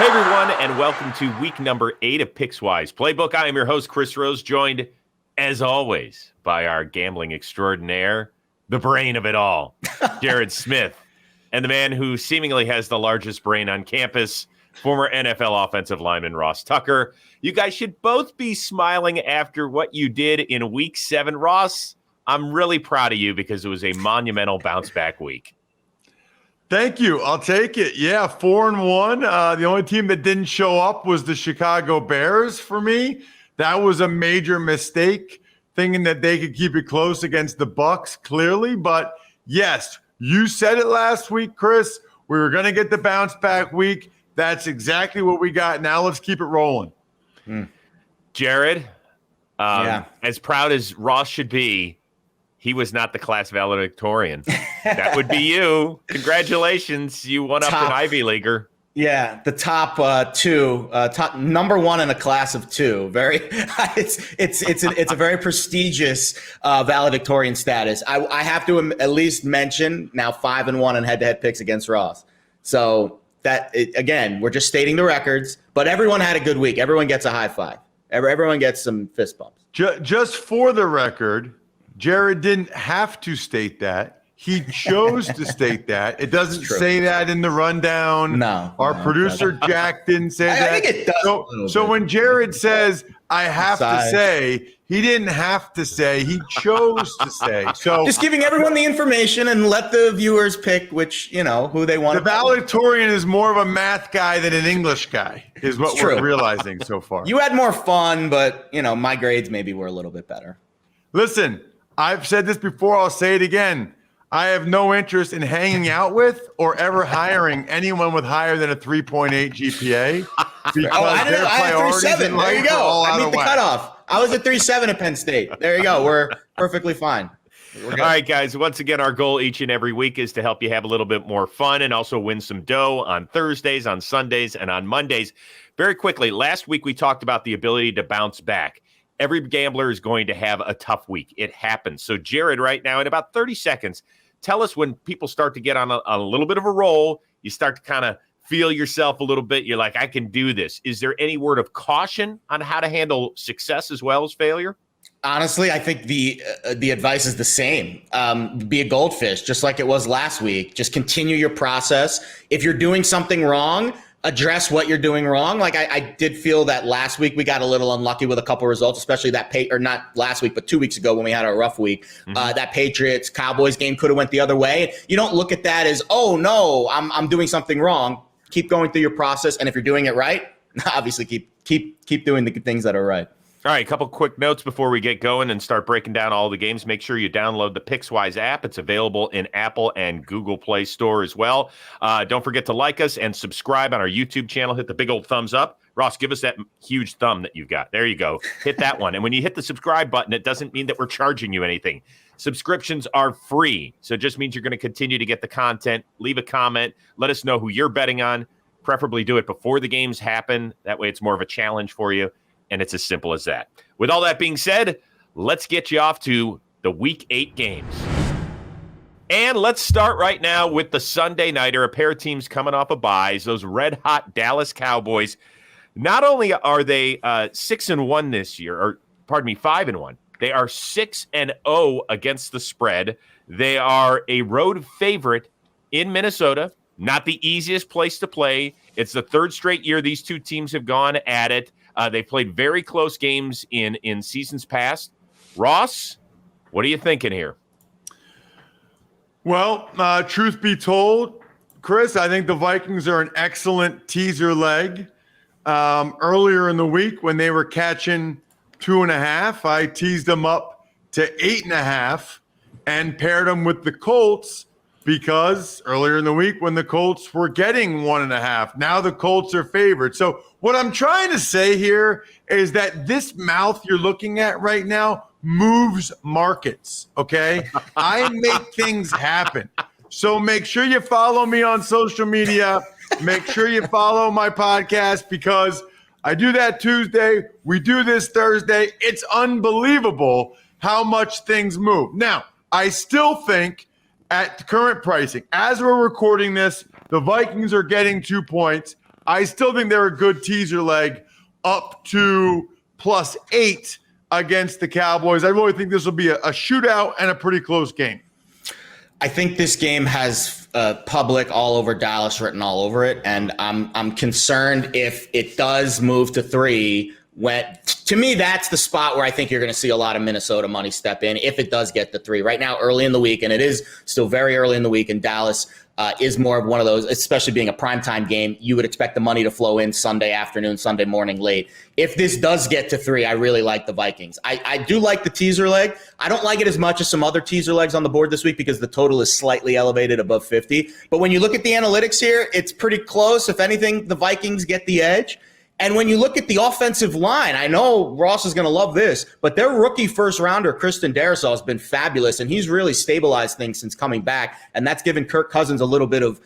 Hey, everyone, and welcome to week number 8 of Pickswise Playbook. I am your host, Chris Rose, joined, as always, by our gambling extraordinaire, the brain of it all, Jared Smith, and the man who seemingly has the largest brain on campus, former NFL offensive lineman Ross Tucker. You guys should both be smiling after what you did in week 7. Ross, I'm really proud of you because it was a monumental bounce-back week. Thank you. I'll take it. Yeah, 4-1. The only team that didn't show up was the Chicago Bears for me. That was a major mistake, thinking that they could keep it close against the Bucs, clearly. But yes, you said it last week, Chris. We were going to get the bounce back week. That's exactly what we got. Now let's keep it rolling. Jared, as proud as Ross should be, he was not the class valedictorian. That would be you. Congratulations. You won up an Ivy Leaguer. Yeah, the top top number one in a class of 2. Very, it's a very prestigious valedictorian status. I have to at least mention now 5-1 in head-to-head picks against Ross. So again, we're just stating the records. But everyone had a good week. Everyone gets a high five. Everyone gets some fist bumps. Just for the record, Jared didn't have to state that. He chose to state that. It doesn't say that in the rundown. No. Our producer, Jack, didn't say that. I think it does. So when Jared says, I have to say, he didn't have to say. He chose to say. So just giving everyone the information and let the viewers pick who they want. The valedictorian is more of a math guy than an English guy, is what we're realizing so far. You had more fun, but, my grades maybe were a little bit better. Listen, I've said this before. I'll say it again. I have no interest in hanging out with or ever hiring anyone with higher than a 3.8 GPA because their priorities in life are all out of whack. I meet the cutoff. I was at 3.7 at Penn State. There you go. We're perfectly fine. All right, guys. Once again, our goal each and every week is to help you have a little bit more fun and also win some dough on Thursdays, on Sundays, and on Mondays. Very quickly, last week we talked about the ability to bounce back. Every gambler is going to have a tough week. It happens. So, Jared, right now, in about 30 seconds, tell us when people start to get on a little bit of a roll, you start to kind of feel yourself a little bit. You're like, I can do this. Is there any word of caution on how to handle success as well as failure? Honestly, I think the advice is the same. Be a goldfish, just like it was last week. Just continue your process. If you're doing something wrong, address what you're doing wrong. Like I did feel that last week we got a little unlucky with a couple results, especially or not last week, but 2 weeks ago when we had our rough week. That Patriots Cowboys game could have went the other way. You don't look at that as, oh no, I'm doing something wrong. Keep going through your process, and if you're doing it right, obviously keep doing the things that are right. All right, a couple quick notes before we get going and start breaking down all the games. Make sure you download the Pickswise app. It's available in Apple and Google Play Store as well. Don't forget to like us and subscribe on our YouTube channel. Hit the big old thumbs up. Ross, give us that huge thumb that you've got. There you go. Hit that one. And when you hit the subscribe button, it doesn't mean that we're charging you anything. Subscriptions are free, so it just means you're going to continue to get the content. Leave a comment. Let us know who you're betting on. Preferably do it before the games happen. That way it's more of a challenge for you. And it's as simple as that. With all that being said, let's get you off to the Week 8 games. And let's start right now with the Sunday nighter, a pair of teams coming off of byes, those red-hot Dallas Cowboys. Not only are they 6-1 this year, or pardon me, 5-1, they are 6-0 against the spread. They are a road favorite in Minnesota. Not the easiest place to play. It's the third straight year these two teams have gone at it. They played very close games in seasons past. Ross, what are you thinking here? Well, truth be told, Chris, I think the Vikings are an excellent teaser leg. Earlier in the week when they were catching 2.5, I teased them up to 8.5 and paired them with the Colts because earlier in the week when the Colts were getting 1.5, now the Colts are favored. So what I'm trying to say here is that this mouth you're looking at right now moves markets, okay? I make things happen. So make sure you follow me on social media. Make sure you follow my podcast because I do that Tuesday. We do this Thursday. It's unbelievable how much things move. Now, I still think at current pricing, as we're recording this, the Vikings are getting 2 points. I still think they're a good teaser leg up to +8 against the Cowboys. I really think this will be a shootout and a pretty close game. I think this game has public all over Dallas written all over it, and I'm concerned if it does move to 3. To me, that's the spot where I think you're going to see a lot of Minnesota money step in if it does get to 3. Right now, early in the week, and it is still very early in the week, and Dallas is more of one of those, especially being a primetime game, you would expect the money to flow in Sunday afternoon, Sunday morning late. If this does get to 3, I really like the Vikings. I do like the teaser leg. I don't like it as much as some other teaser legs on the board this week because the total is slightly elevated above 50. But when you look at the analytics here, it's pretty close. If anything, the Vikings get the edge. And when you look at the offensive line, I know Ross is going to love this, but their rookie first rounder, Kristen Darrisaw, has been fabulous, and he's really stabilized things since coming back, and that's given Kirk Cousins a little bit of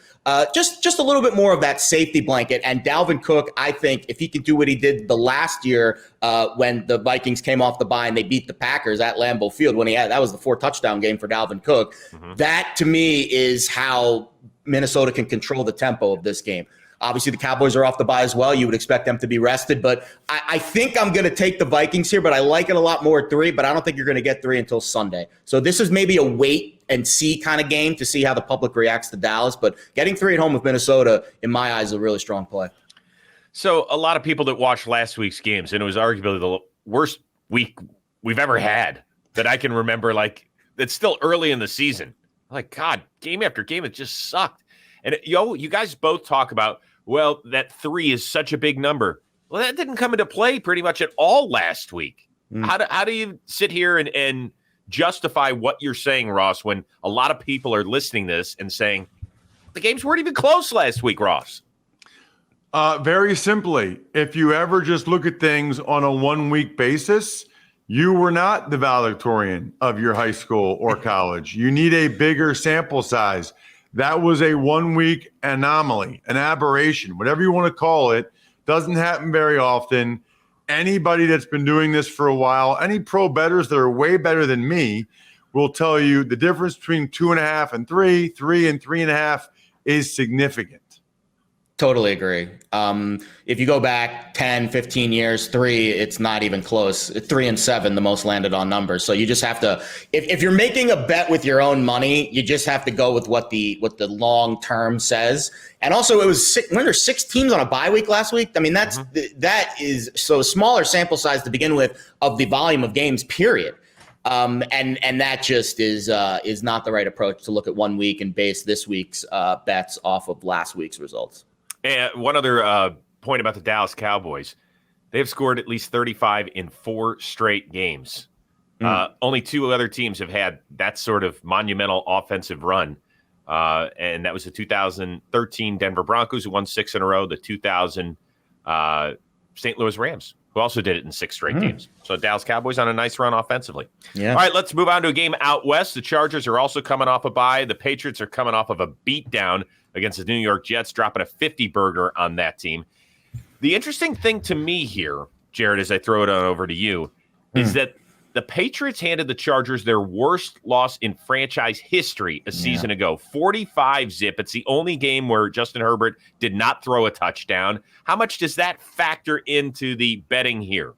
just a little bit more of that safety blanket. And Dalvin Cook, I think, if he can do what he did the last year when the Vikings came off the bye and they beat the Packers at Lambeau Field, that was the 4-touchdown game for Dalvin Cook. That, to me, is how Minnesota can control the tempo of this game. Obviously, the Cowboys are off the bye as well. You would expect them to be rested. But I think I'm going to take the Vikings here, but I like it a lot more at 3, but I don't think you're going to get 3 until Sunday. So this is maybe a wait and see kind of game to see how the public reacts to Dallas. But getting 3 at home with Minnesota, in my eyes, is a really strong play. So a lot of people that watched last week's games, and it was arguably the worst week we've ever had that I can remember. Like, it's still early in the season. Like, God, game after game, it just sucked. And, you guys both talk about, well, that 3 is such a big number. Well, that didn't come into play pretty much at all last week. How do you sit here and justify what you're saying, Ross, when a lot of people are listening to this and saying the games weren't even close last week, Ross? Very simply, if you ever just look at things on a 1-week basis, you were not the valedictorian of your high school or college. You need a bigger sample size. That was a 1-week anomaly, an aberration, whatever you want to call it. Doesn't happen very often. Anybody that's been doing this for a while, any pro bettors that are way better than me will tell you the difference between 2.5 and 3, 3 and 3.5 is significant. Totally agree. If you go back 10, 15 years, 3, it's not even close. 3 and 7, the most landed on numbers. So you just have to, if you're making a bet with your own money, you just have to go with what the long term says. And also, it was when there's 6 teams on a bye week last week. I mean, that is so smaller sample size to begin with of the volume of games. Period. And that just is not the right approach to look at 1 week and base this week's bets off of last week's results. And one other point about the Dallas Cowboys. They've scored at least 35 in 4 straight games. Only 2 other teams have had that sort of monumental offensive run. And that was the 2013 Denver Broncos, who won 6 in a row, the 2000 St. Louis Rams, who also did it in 6 straight games. So Dallas Cowboys on a nice run offensively. Yeah. All right, let's move on to a game out west. The Chargers are also coming off a bye. The Patriots are coming off of a beatdown against the New York Jets, dropping a 50-burger on that team. The interesting thing to me here, Jared, as I throw it on over to you, is that the Patriots handed the Chargers their worst loss in franchise history a season ago, 45-zip. It's the only game where Justin Herbert did not throw a touchdown. How much does that factor into the betting here?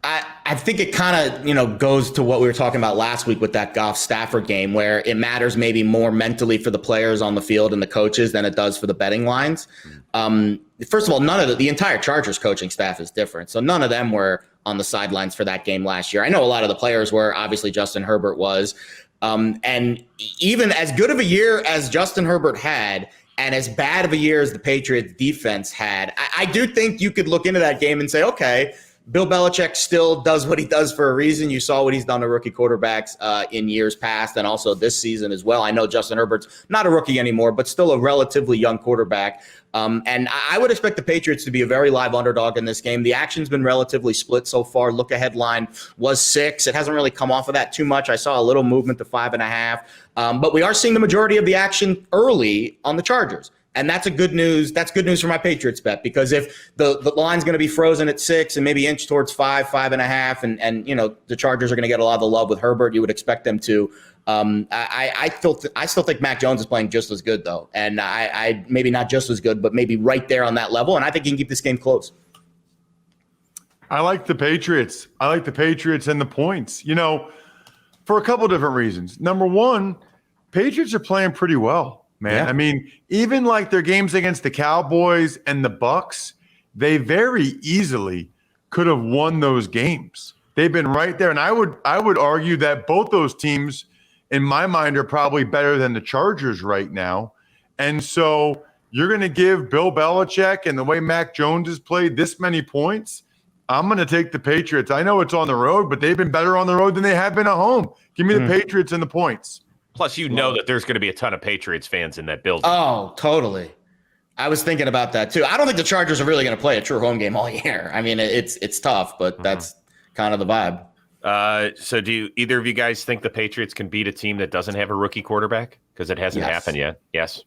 I think it kind of, goes to what we were talking about last week with that Goff Stafford game, where it matters maybe more mentally for the players on the field and the coaches than it does for the betting lines. First of all, none of the entire Chargers coaching staff is different. So none of them were on the sidelines for that game last year. I know a lot of the players were. Obviously, Justin Herbert was. And even as good of a year as Justin Herbert had, and as bad of a year as the Patriots defense had, I do think you could look into that game and say, okay, Bill Belichick still does what he does for a reason. You saw what he's done to rookie quarterbacks in years past and also this season as well. I know Justin Herbert's not a rookie anymore, but still a relatively young quarterback. And I would expect the Patriots to be a very live underdog in this game. The action's been relatively split so far. Look ahead line was 6. It hasn't really come off of that too much. I saw a little movement to 5.5. But we are seeing the majority of the action early on the Chargers. And that's good news for my Patriots bet, because if the line's going to be frozen at 6 and maybe inch towards 5.5, and the Chargers are going to get a lot of the love with Herbert, you would expect them to. I still think Mac Jones is playing just as good though, and I maybe not just as good, but maybe right there on that level. And I think he can keep this game close. I like the Patriots. I like the Patriots and the points. For a couple different reasons. Number one, Patriots are playing pretty well, man. Yeah. I mean, even like their games against the Cowboys and the Bucs, they very easily could have won those games. They've been right there. And I would argue that both those teams, in my mind, are probably better than the Chargers right now. And so you're going to give Bill Belichick and the way Mac Jones has played this many points. I'm going to take the Patriots. I know it's on the road, but they've been better on the road than they have been at home. Give me the Patriots and the points. Plus, that there's going to be a ton of Patriots fans in that building. Oh, totally. I was thinking about that too. I don't think the Chargers are really going to play a true home game all year. I mean, it's tough, but that's kind of the vibe. So do either of you guys think the Patriots can beat a team that doesn't have a rookie quarterback? Because it hasn't happened yet. Yes.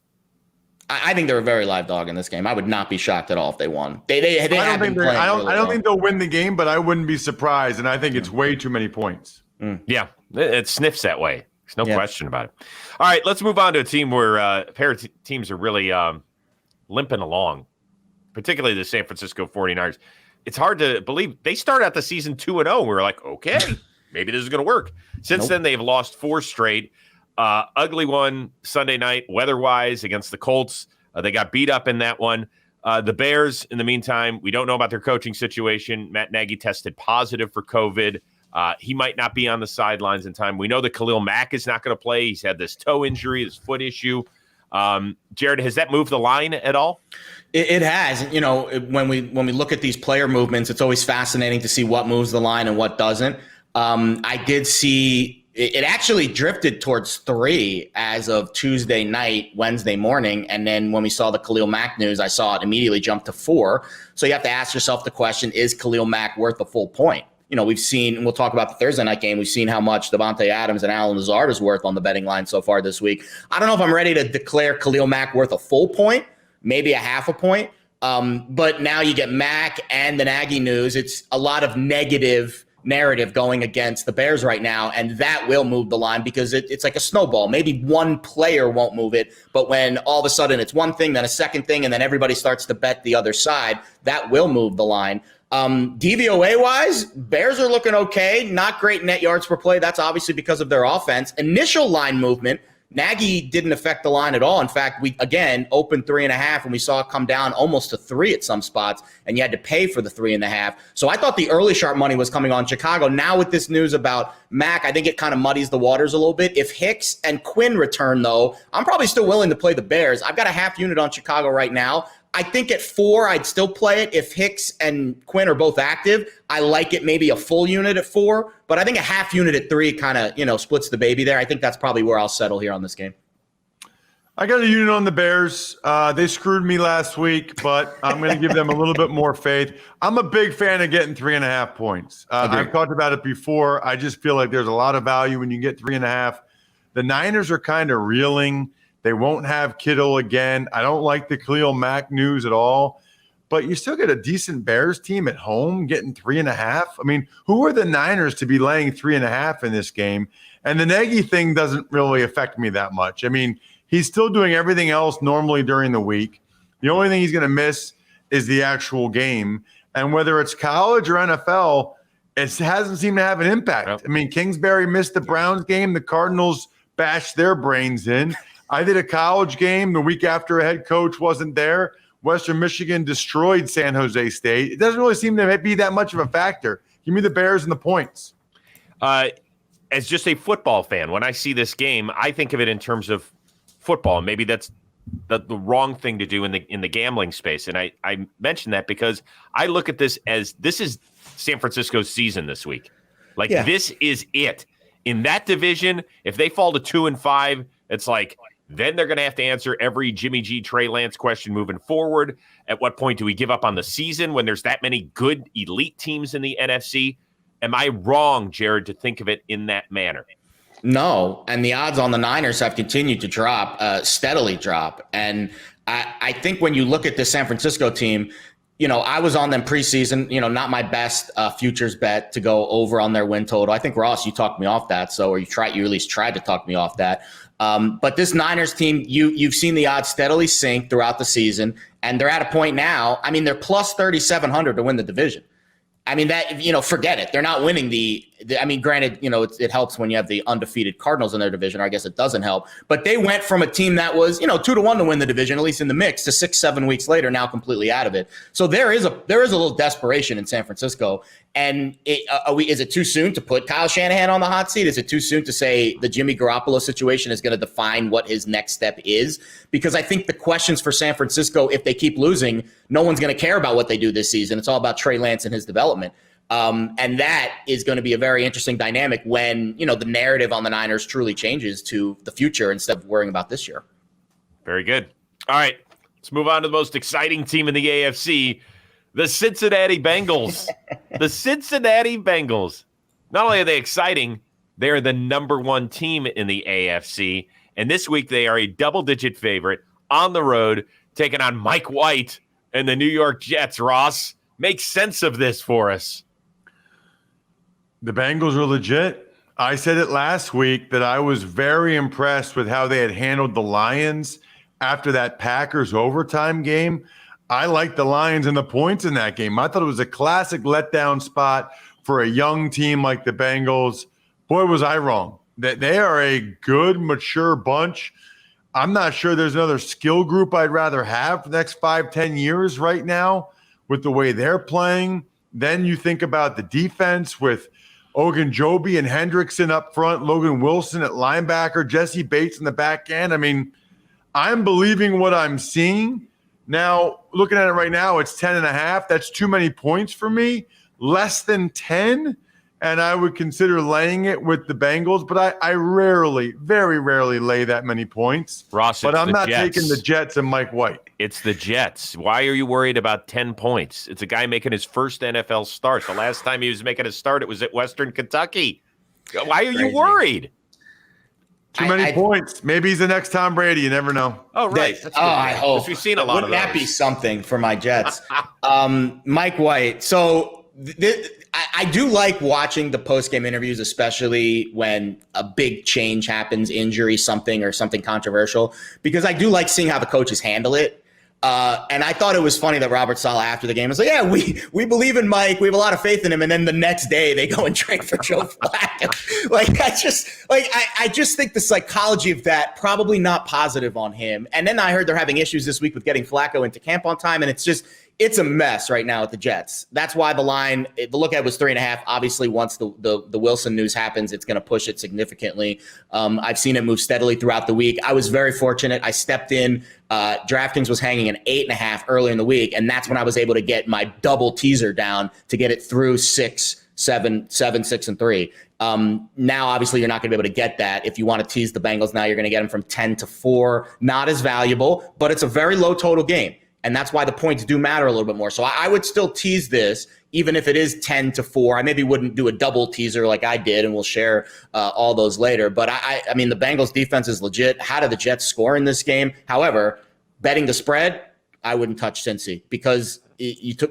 I think they're a very live dog in this game. I would not be shocked at all if they won. They have been playing. I don't really well. think they'll win the game, but I wouldn't be surprised. And I think it's way too many points. Yeah, it sniffs that way. There's no question about it. All right, let's move on to a team where a pair of teams are really limping along, particularly the San Francisco 49ers. It's hard to believe they started out the season 2-0. We were like, okay, maybe this is going to work. Since then, they've lost 4 straight. Ugly one Sunday night, weather-wise, against the Colts. They got beat up in that one. The Bears, in the meantime, we don't know about their coaching situation. Matt Nagy tested positive for COVID. He might not be on the sidelines in time. We know that Khalil Mack is not going to play. He's had this toe injury, this foot issue. Jared, has that moved the line at all? It has. When we look at these player movements, it's always fascinating to see what moves the line and what doesn't. I did see it actually drifted towards 3 as of Tuesday night, Wednesday morning. And then when we saw the Khalil Mack news, I saw it immediately jump to 4. So you have to ask yourself the question, is Khalil Mack worth a full point? We've seen, and we'll talk about the Thursday night game, we've seen how much Devontae Adams and Allen Lazard is worth on the betting line so far this week. I don't know if I'm ready to declare Khalil Mack worth a full point, maybe a half a point. But now you get Mack and the Nagy news. It's a lot of negative narrative going against the Bears right now, and that will move the line because it's like a snowball. Maybe one player won't move it, but when all of a sudden it's one thing, then a second thing, and then everybody starts to bet the other side, that will move the line. DVOA-wise, Bears are looking okay. Not great net yards per play. That's obviously because of their offense. Initial line movement, Nagy didn't affect the line at all. In fact, we, again, opened 3.5, and we saw it come down almost to 3 at some spots, and you had to pay for the 3.5. So I thought the early sharp money was coming on Chicago. Now with this news about Mack, I think it kind of muddies the waters a little bit. If Hicks and Quinn return, though, I'm probably still willing to play the Bears. I've got a half unit on Chicago right now. I think at 4, I'd still play it. If Hicks and Quinn are both active, I like it maybe a full unit at 4. But I think a half unit at 3 kind of, splits the baby there. I think that's probably where I'll settle here on this game. I got a unit on the Bears. They screwed me last week, but I'm going to give them a little bit more faith. I'm a big fan of getting 3.5 points. I've talked about it before. I just feel like there's a lot of value when you get 3.5. The Niners are kind of reeling. They won't have Kittle again. I don't like the Khalil Mack news at all. But you still get a decent Bears team at home getting 3.5. I mean, who are the Niners to be laying 3.5 in this game? And the Nagy thing doesn't really affect me that much. I mean, he's still doing everything else normally during the week. The only thing he's going to miss is the actual game. And whether it's college or NFL, it hasn't seemed to have an impact. Yep. I mean, Kingsbury missed the Browns game. The Cardinals bashed their brains in. I did a college game the week after a head coach wasn't there. Western Michigan destroyed San Jose State. It doesn't really seem to be that much of a factor. Give me the Bears and the points. As just a football fan, when I see this game, I think of it in terms of football. Maybe that's the wrong thing to do in the gambling space. And I mention that because I look at this as this is San Francisco's season this week. This is it. In that division, if they fall to 2-5, it's like – then they're going to have to answer every Jimmy G, Trey Lance question moving forward. At what point do we give up on the season when there's that many good elite teams in the NFC? Am I wrong, Jared, to think of it in that manner? No, and the odds on the Niners have continued to drop, steadily drop. And I think when you look at the San Francisco team, I was on them preseason, not my best futures bet to go over on their win total. I think, Ross, you talked me off that. So, or you at least tried to talk me off that. But this Niners team, you've seen the odds steadily sink throughout the season. And they're at a point now, they're plus 3,700 to win the division. Forget it. They're not winning granted, it helps when you have the undefeated Cardinals in their division, or I guess it doesn't help. But they went from a team that was, 2-1 to win the division, at least in the mix, to 6-7 weeks later, now completely out of it. So there is a little desperation in San Francisco. And is it too soon to put Kyle Shanahan on the hot seat? Is it too soon to say the Jimmy Garoppolo situation is going to define what his next step is? Because I think the questions for San Francisco, if they keep losing, no one's going to care about what they do this season. It's all about Trey Lance and his development. And that is going to be a very interesting dynamic when, the narrative on the Niners truly changes to the future instead of worrying about this year. Very good. All right, let's move on to the most exciting team in the AFC, the Cincinnati Bengals. The Cincinnati Bengals. Not only are they exciting, they're the number one team in the AFC. And this week they are a double-digit favorite on the road, taking on Mike White and the New York Jets. Ross, make sense of this for us. The Bengals are legit. I said it last week that I was very impressed with how they had handled the Lions after that Packers overtime game. I liked the Lions and the points in that game. I thought it was a classic letdown spot for a young team like the Bengals. Boy, was I wrong. That they are a good, mature bunch. I'm not sure there's another skill group I'd rather have for the next 5-10 years right now with the way they're playing. Then you think about the defense with Ogunjobi and Hendrickson up front, Logan Wilson at linebacker, Jesse Bates in the back end. I'm believing what I'm seeing. Now, looking at it right now, it's 10.5. That's too many points for me. Less than 10, and I would consider laying it with the Bengals, but I rarely, very rarely lay that many points. Ross, but I'm not Jets. taking the Jets and Mike White. It's the Jets. Why are you worried about 10 points? It's a guy making his first NFL start. The last time he was making a start, it was at Western Kentucky. Why are you worried? Too many points. Maybe he's the next Tom Brady. You never know. Oh, right. I hope. We've seen a lot of those. Wouldn't that be something for my Jets? Mike White. So I do like watching the post-game interviews, especially when a big change happens, injury, something controversial, because I do like seeing how the coaches handle it. And I thought it was funny that Robert Saleh after the game was like, yeah, we believe in Mike. We have a lot of faith in him. And then the next day they go and trade for Joe Flacco. I just think the psychology of that probably not positive on him. And then I heard they're having issues this week with getting Flacco into camp on time. And it's a mess right now with the Jets. That's why the line, the look at was 3.5. Obviously, once the Wilson news happens, it's going to push it significantly. I've seen it move steadily throughout the week. I was very fortunate. I stepped in. DraftKings was hanging an 8.5 early in the week, and that's when I was able to get my double teaser down to get it through 6, 7, 6, and 3. Now, obviously, you're not going to be able to get that. If you want to tease the Bengals now, you're going to get them from 10 to 4. Not as valuable, but it's a very low total game. And that's why the points do matter a little bit more. So I would still tease this, even if it is 10 to 4. I maybe wouldn't do a double teaser like I did, and we'll share all those later. But I mean, the Bengals defense is legit. How did the Jets score in this game? However, betting the spread, I wouldn't touch Cincy because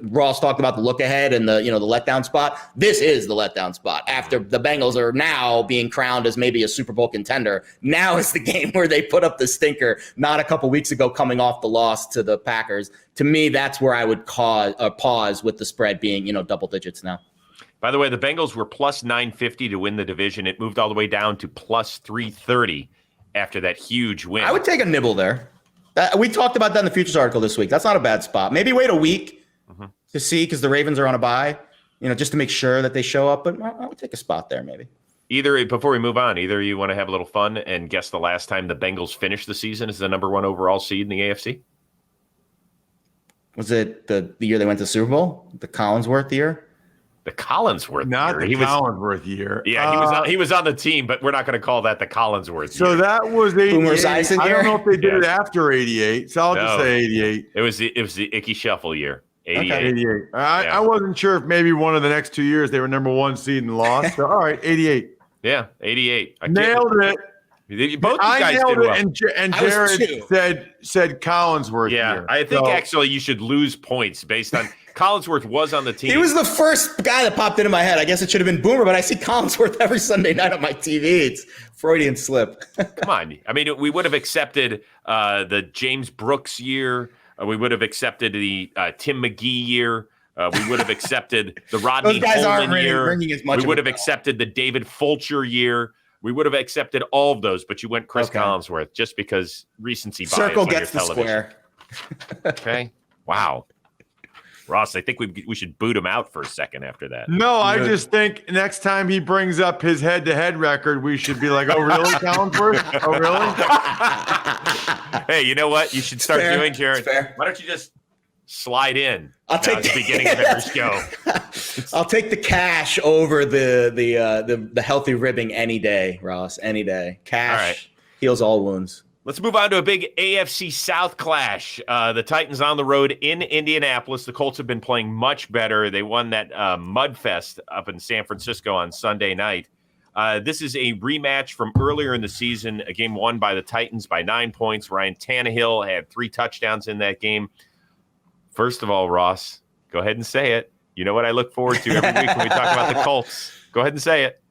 Ross talked about the look ahead and the letdown spot. This is the letdown spot after the Bengals are now being crowned as maybe a Super Bowl contender. Now is the game where they put up the stinker, not a couple weeks ago coming off the loss to the Packers. To me, that's where I would pause with the spread being, double digits now. By the way, the Bengals were plus 950 to win the division. It moved all the way down to plus 330 after that huge win. I would take a nibble there. We talked about that in the futures article this week. That's not a bad spot. Maybe wait a week to see because the Ravens are on a bye, just to make sure that they show up. But I would take a spot there maybe. Before we move on, either you want to have a little fun and guess the last time the Bengals finished the season as the number one overall seed in the AFC? Was it the year they went to the Super Bowl? The Collinsworth year? The Collinsworth Not year. the Collinsworth year. Yeah, he was on the team, but we're not going to call that the Collinsworth year. So that was 88. I don't know if they did it Yeah. after 88, so I'll just say 88. It was the Icky Shuffle year. 88. Okay. 88. I wasn't sure if maybe one of the next 2 years they were number one seed and lost. So, all right, 88. Yeah, 88. Nailed it. Both I guys nailed did it, well. and Jared said Collinsworth. Yeah, year. I think So- actually you should lose points based on Collinsworth was on the team. He was the first guy that popped into my head. I guess it should have been Boomer, but I see Collinsworth every Sunday night on my TV. It's Freudian slip. Come on. I mean, we would have accepted the James Brooks year. We would have accepted the Tim McGee year. We would have accepted the Rodney Holman year. We would have accepted the David Fulcher year. We would have accepted all of those, but you went Chris Collinsworth just because recency bias. Circle on gets your the television. square. Okay. Wow. Ross, I think we should boot him out for a second after that. No, I just think next time he brings up his head-to-head record, we should be like, oh, really, Collinsworth? Oh, really? Hey, you know what? You should start doing, Jared. Why don't you just slide in? I'll take the beginning of every show. I'll take the cash over the healthy ribbing any day, Ross. Any day. Cash heals all wounds. Let's move on to a big AFC South clash. The Titans on the road in Indianapolis. The Colts have been playing much better. They won that mudfest up in San Francisco on Sunday night. This is a rematch from earlier in the season, a game won by the Titans by 9 points. Ryan Tannehill had 3 touchdowns in that game. First of all, Ross, go ahead and say it. You know what I look forward to every week when we talk about the Colts. Go ahead and say it.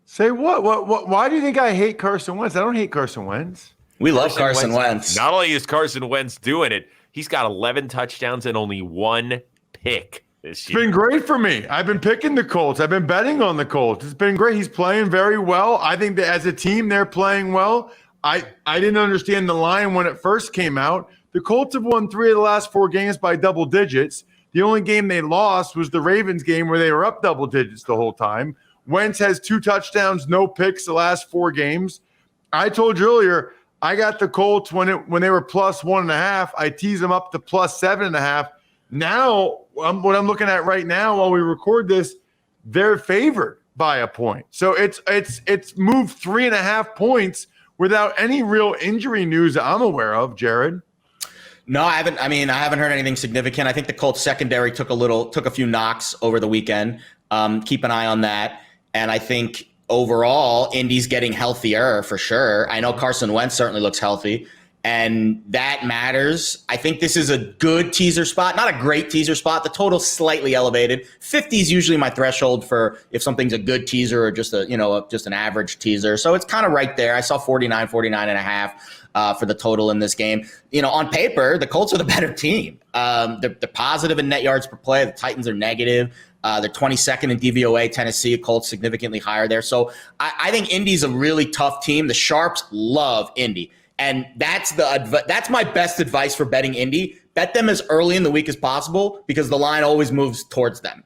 Say what? Why do you think I hate Carson Wentz? I don't hate Carson Wentz. We love Carson Wentz. Not only is Carson Wentz doing it, he's got 11 touchdowns and only 1 pick this year. It's been great for me. I've been picking the Colts. I've been betting on the Colts. It's been great. He's playing very well. I think that as a team, they're playing well. I didn't understand the line when it first came out. The Colts have won 3 of the last 4 games by double digits. The only game they lost was the Ravens game where they were up double digits the whole time. Wentz has 2 touchdowns, no picks the last 4 games. I told you earlier, I got the Colts when they were plus 1.5. I teased them up to plus 7.5. Now, what I'm looking at right now while we record this, they're favored by a point. So it's moved 3.5 points without any real injury news that I'm aware of, Jared. No, I haven't. I mean, I haven't heard anything significant. I think the Colts secondary took a few knocks over the weekend. Keep an eye on that. And I think overall, Indy's getting healthier for sure. I know Carson Wentz certainly looks healthy, and that matters. I think this is a good teaser spot, not a great teaser spot. The total's slightly elevated. 50 is usually my threshold for if something's a good teaser or just just an average teaser. So it's kind of right there. I saw 49.5 for the total in this game. On paper, the Colts are the better team. They're positive in net yards per play. The Titans are negative. They're 22nd in DVOA. Tennessee, Colts significantly higher there. So I think Indy's a really tough team. The Sharps love Indy. And that's my best advice for betting Indy. Bet them as early in the week as possible because the line always moves towards them.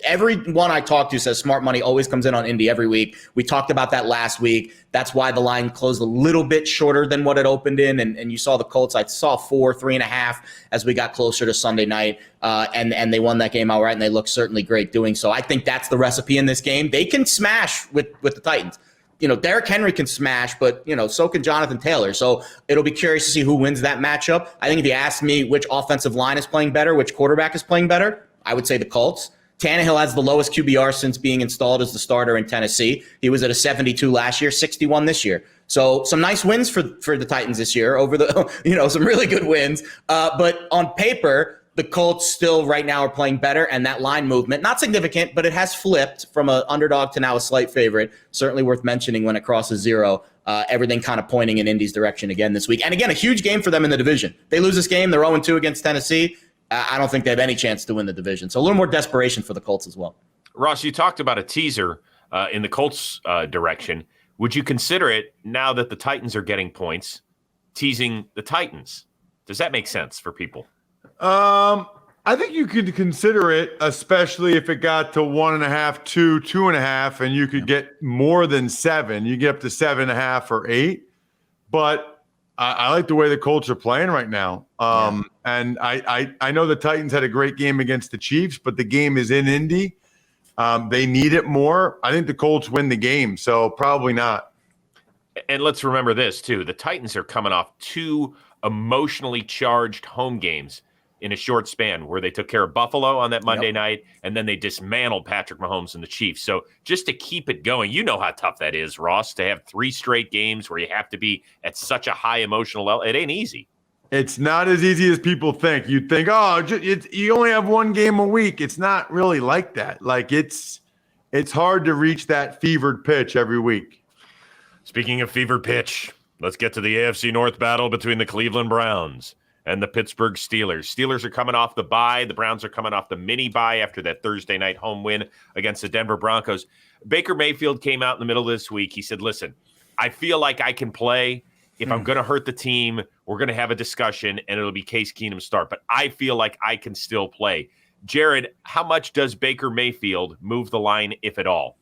Everyone I talk to says smart money always comes in on Indy every week. We talked about that last week. That's why the line closed a little bit shorter than what it opened in. And you saw the Colts. I saw 3.5 as we got closer to Sunday night. And they won that game outright, and they look certainly great doing so. I think that's the recipe in this game. They can smash with the Titans. Derrick Henry can smash, but, so can Jonathan Taylor. So it'll be curious to see who wins that matchup. I think if you ask me which offensive line is playing better, which quarterback is playing better, I would say the Colts. Tannehill has the lowest QBR since being installed as the starter in Tennessee. He was at a 72 last year, 61 this year. So some nice wins for the Titans this year over some really good wins. But on paper, the Colts still right now are playing better, and that line movement, not significant, but it has flipped from an underdog to now a slight favorite. Certainly worth mentioning when it crosses 0. Everything kind of pointing in Indy's direction again this week. And again, a huge game for them in the division. They lose this game, they're 0-2 against Tennessee. I don't think they have any chance to win the division. So a little more desperation for the Colts as well. Ross, you talked about a teaser in the Colts direction. Would you consider it now that the Titans are getting points, teasing the Titans? Does that make sense for people? I think you could consider it, especially if it got to 1.5, 2.5, and you could get more than 7. You get up to 7.5 or 8. But I like the way the Colts are playing right now. And I know the Titans had a great game against the Chiefs, but the game is in Indy. They need it more. I think the Colts win the game, so probably not. And let's remember this, too. The Titans are coming off 2 emotionally charged home games in a short span where they took care of Buffalo on that Monday night, and then they dismantled Patrick Mahomes and the Chiefs. So just to keep it going, you know how tough that is, Ross, to have 3 straight games where you have to be at such a high emotional level. It ain't easy. It's not as easy as people think. You'd think, oh, you only have one game a week. It's not really like that. Like it's hard to reach that fevered pitch every week. Speaking of fevered pitch, let's get to the AFC North battle between the Cleveland Browns and the Pittsburgh Steelers. Steelers are coming off the bye. The Browns are coming off the mini bye after that Thursday night home win against the Denver Broncos. Baker Mayfield came out in the middle of this week. He said, listen, I feel like I can play. If I'm going to hurt the team, we're going to have a discussion, and it'll be Case Keenum's start. But I feel like I can still play. Jared, how much does Baker Mayfield move the line, if at all?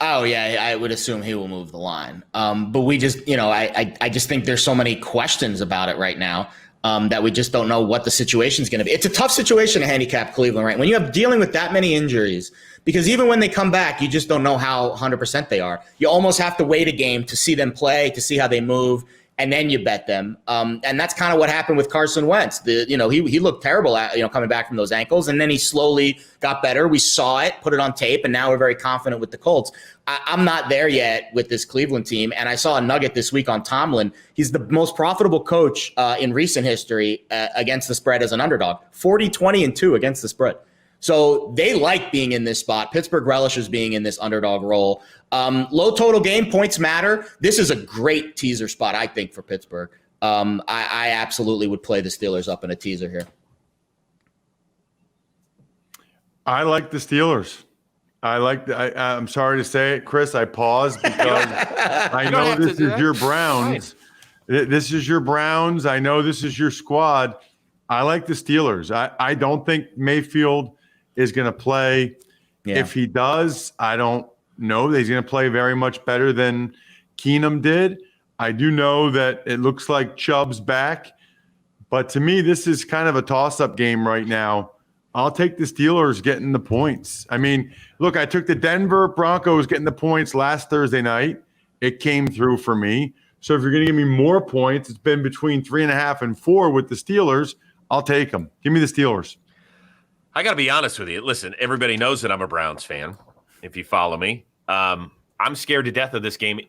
Oh, yeah, I would assume he will move the line. But we just, I just think there's so many questions about it right now that we just don't know what the situation is going to be. It's a tough situation to handicap Cleveland, right? When you have dealing with that many injuries, because even when they come back, you just don't know how 100% they are. You almost have to wait a game to see them play, to see how they move, and then you bet them. And that's kind of what happened with Carson Wentz. He looked terrible coming back from those ankles, and then he slowly got better. We saw it, put it on tape, and now we're very confident with the Colts. I'm not there yet with this Cleveland team, and I saw a nugget this week on Tomlin. He's the most profitable coach in recent history against the spread as an underdog, 40-20-2 against the spread. So they like being in this spot. Pittsburgh relishes being in this underdog role. Low total game, points matter. This is a great teaser spot, I think, for Pittsburgh. I absolutely would play the Steelers up in a teaser here. I like the Steelers. I'm sorry to say it, Chris. I paused because I know this is your Browns. This is your Browns. I know this is your squad. I like the Steelers. I don't think Mayfield is going to play. Yeah. If he does, I don't know that he's going to play very much better than Keenum did. I do know that it looks like Chubb's back. But to me, this is kind of a toss-up game right now. I'll take the Steelers getting the points. I mean, look, I took the Denver Broncos getting the points last Thursday night. It came through for me. So if you're going to give me more points, it's been between 3.5 and 4 with the Steelers. I'll take them. Give me the Steelers. I got to be honest with you. Listen, everybody knows that I'm a Browns fan, if you follow me. I'm scared to death of this game,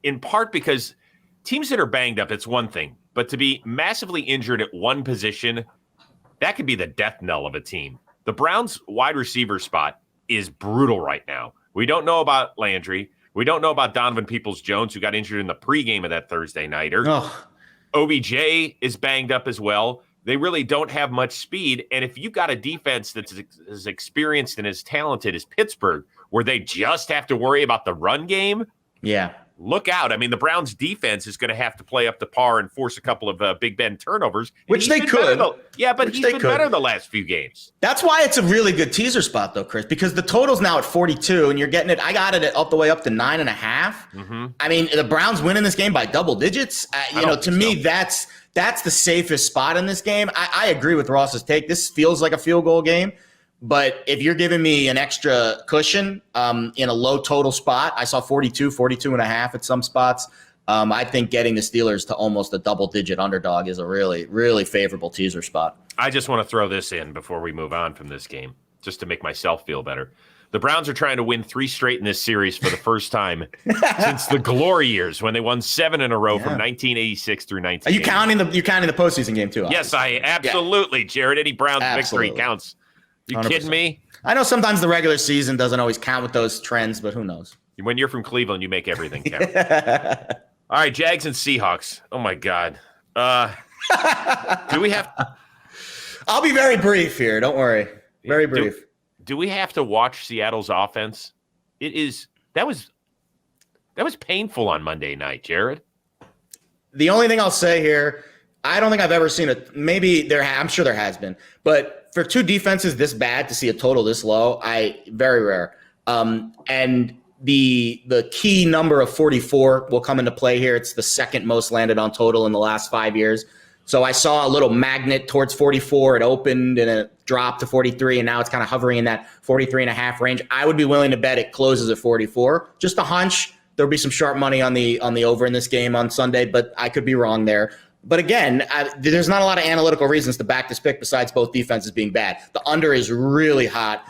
in part because teams that are banged up, it's one thing. But to be massively injured at one position, that could be the death knell of a team. The Browns wide receiver spot is brutal right now. We don't know about Landry. We don't know about Donovan Peoples-Jones, who got injured in the pregame of that Thursday nighter. OBJ is banged up as well. They really don't have much speed. And if you've got a defense that's as experienced and as talented as Pittsburgh, where they just have to worry about the run game, look out. I mean, the Browns defense is going to have to play up to par and force a couple of Big Ben turnovers. Which they could. But he's been better the last few games. That's why it's a really good teaser spot, though, Chris, because the total's now at 42, and you're getting it. I got it all the way up to 9.5. Mm-hmm. I mean, the Browns winning this game by double digits. To me, that's the safest spot in this game. I agree with Ross's take. This feels like a field goal game. But if you're giving me an extra cushion in a low total spot, I saw 42.5 at some spots. I think getting the Steelers to almost a double-digit underdog is a really, really favorable teaser spot. I just want to throw this in before we move on from this game, just to make myself feel better. The Browns are trying to win 3 straight in this series for the first time since the glory years when they won 7 in a row from 1986 through 1980. Are you counting the postseason game too? Obviously. Yes, I absolutely, Jared. Any Browns victory counts. You 100%. Kidding me? I know sometimes the regular season doesn't always count with those trends, but who knows? When you're from Cleveland, you make everything count. All right, Jags and Seahawks. Oh my God. Do we have? I'll be very brief here. Don't worry. Very brief. Do we have to watch Seattle's offense? That was painful on Monday night, Jared. The only thing I'll say here, I don't think I've ever seen it. Maybe I'm sure there has been, but for 2 defenses this bad to see a total this low, very rare. And the key number of 44 will come into play here. It's the second most landed on total in the last 5 years. So I saw a little magnet towards 44. It opened and it dropped to 43, and now it's kind of hovering in that 43.5 range. I would be willing to bet it closes at 44. Just a hunch. There'll be some sharp money on the over in this game on Sunday, but I could be wrong there. But again, there's not a lot of analytical reasons to back this pick besides both defenses being bad. The under is really hot.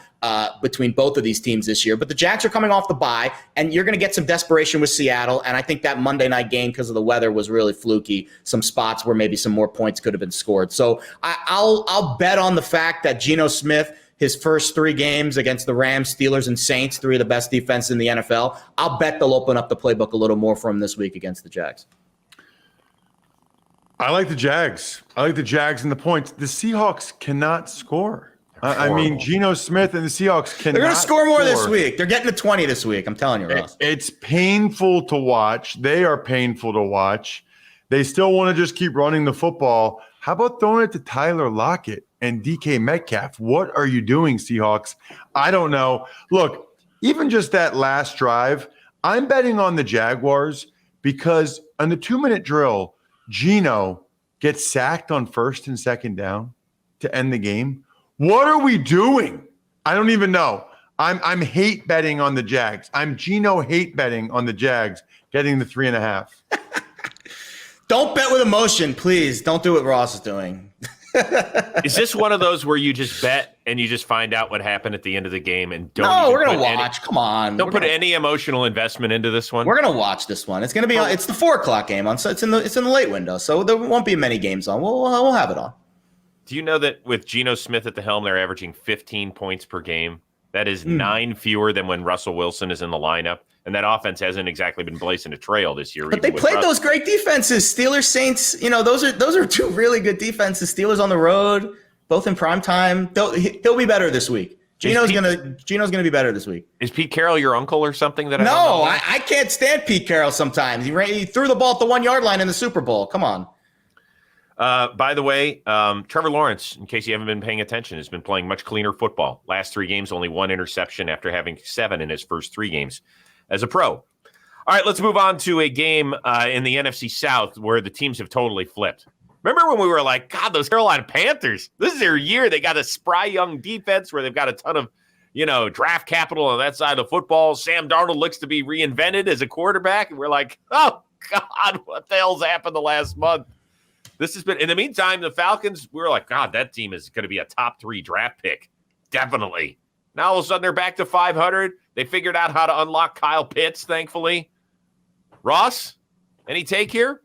between both of these teams this year. But the Jags are coming off the bye, and you're going to get some desperation with Seattle. And I think that Monday night game, because of the weather, was really fluky. Some spots where maybe some more points could have been scored. So I'll bet on the fact that Geno Smith, his first 3 games against the Rams, Steelers, and Saints, 3 of the best defenses in the NFL, I'll bet they'll open up the playbook a little more for him this week against the Jags. I like the Jags. I like the Jags and the points. The Seahawks cannot score. I mean, Geno Smith and the Seahawks cannot. They're going to score more this week. They're getting to 20 this week. I'm telling you, Ross. It's painful to watch. They are painful to watch. They still want to just keep running the football. How about throwing it to Tyler Lockett and DK Metcalf? What are you doing, Seahawks? I don't know. Look, even just that last drive, I'm betting on the Jaguars because on the 2-minute drill, Geno gets sacked on 1st and 2nd down to end the game. What are we doing? I don't even know. I'm hate betting on the Jags. I'm Geno hate betting on the Jags getting the 3.5. Don't bet with emotion, please. Don't do what Ross is doing. Is this one of those where you just bet and you just find out what happened at the end of the game and don't? No, we're gonna watch. Come on, don't put any emotional investment into this one. We're gonna watch this one. It's gonna be. It's the 4:00 game on. So it's in the late window. So there won't be many games on. We'll have it on. Do you know that with Geno Smith at the helm, they're averaging 15 points per game? That is 9 fewer than when Russell Wilson is in the lineup. And that offense hasn't exactly been blazing a trail this year. But they played those great defenses. Steelers, Saints, those are 2 really good defenses. Steelers on the road, both in prime time. He'll be better this week. Geno's gonna be better this week. Is Pete Carroll your uncle or something? I can't stand Pete Carroll sometimes. He threw the ball at the 1-yard line in the Super Bowl. Come on. By the way, Trevor Lawrence, in case you haven't been paying attention, has been playing much cleaner football. Last 3 games, only 1 interception after having 7 in his first 3 games as a pro. All right, let's move on to a game in the NFC South where the teams have totally flipped. Remember when we were like, God, those Carolina Panthers, this is their year. They got a spry young defense where they've got a ton of, draft capital on that side of football. Sam Darnold looks to be reinvented as a quarterback. And we're like, oh, God, what the hell's happened the last month? This has been, in the meantime, the Falcons, we were like, God, that team is going to be a top 3 draft pick. Definitely. Now all of a sudden they're back to 500. They figured out how to unlock Kyle Pitts, thankfully. Ross, any take here?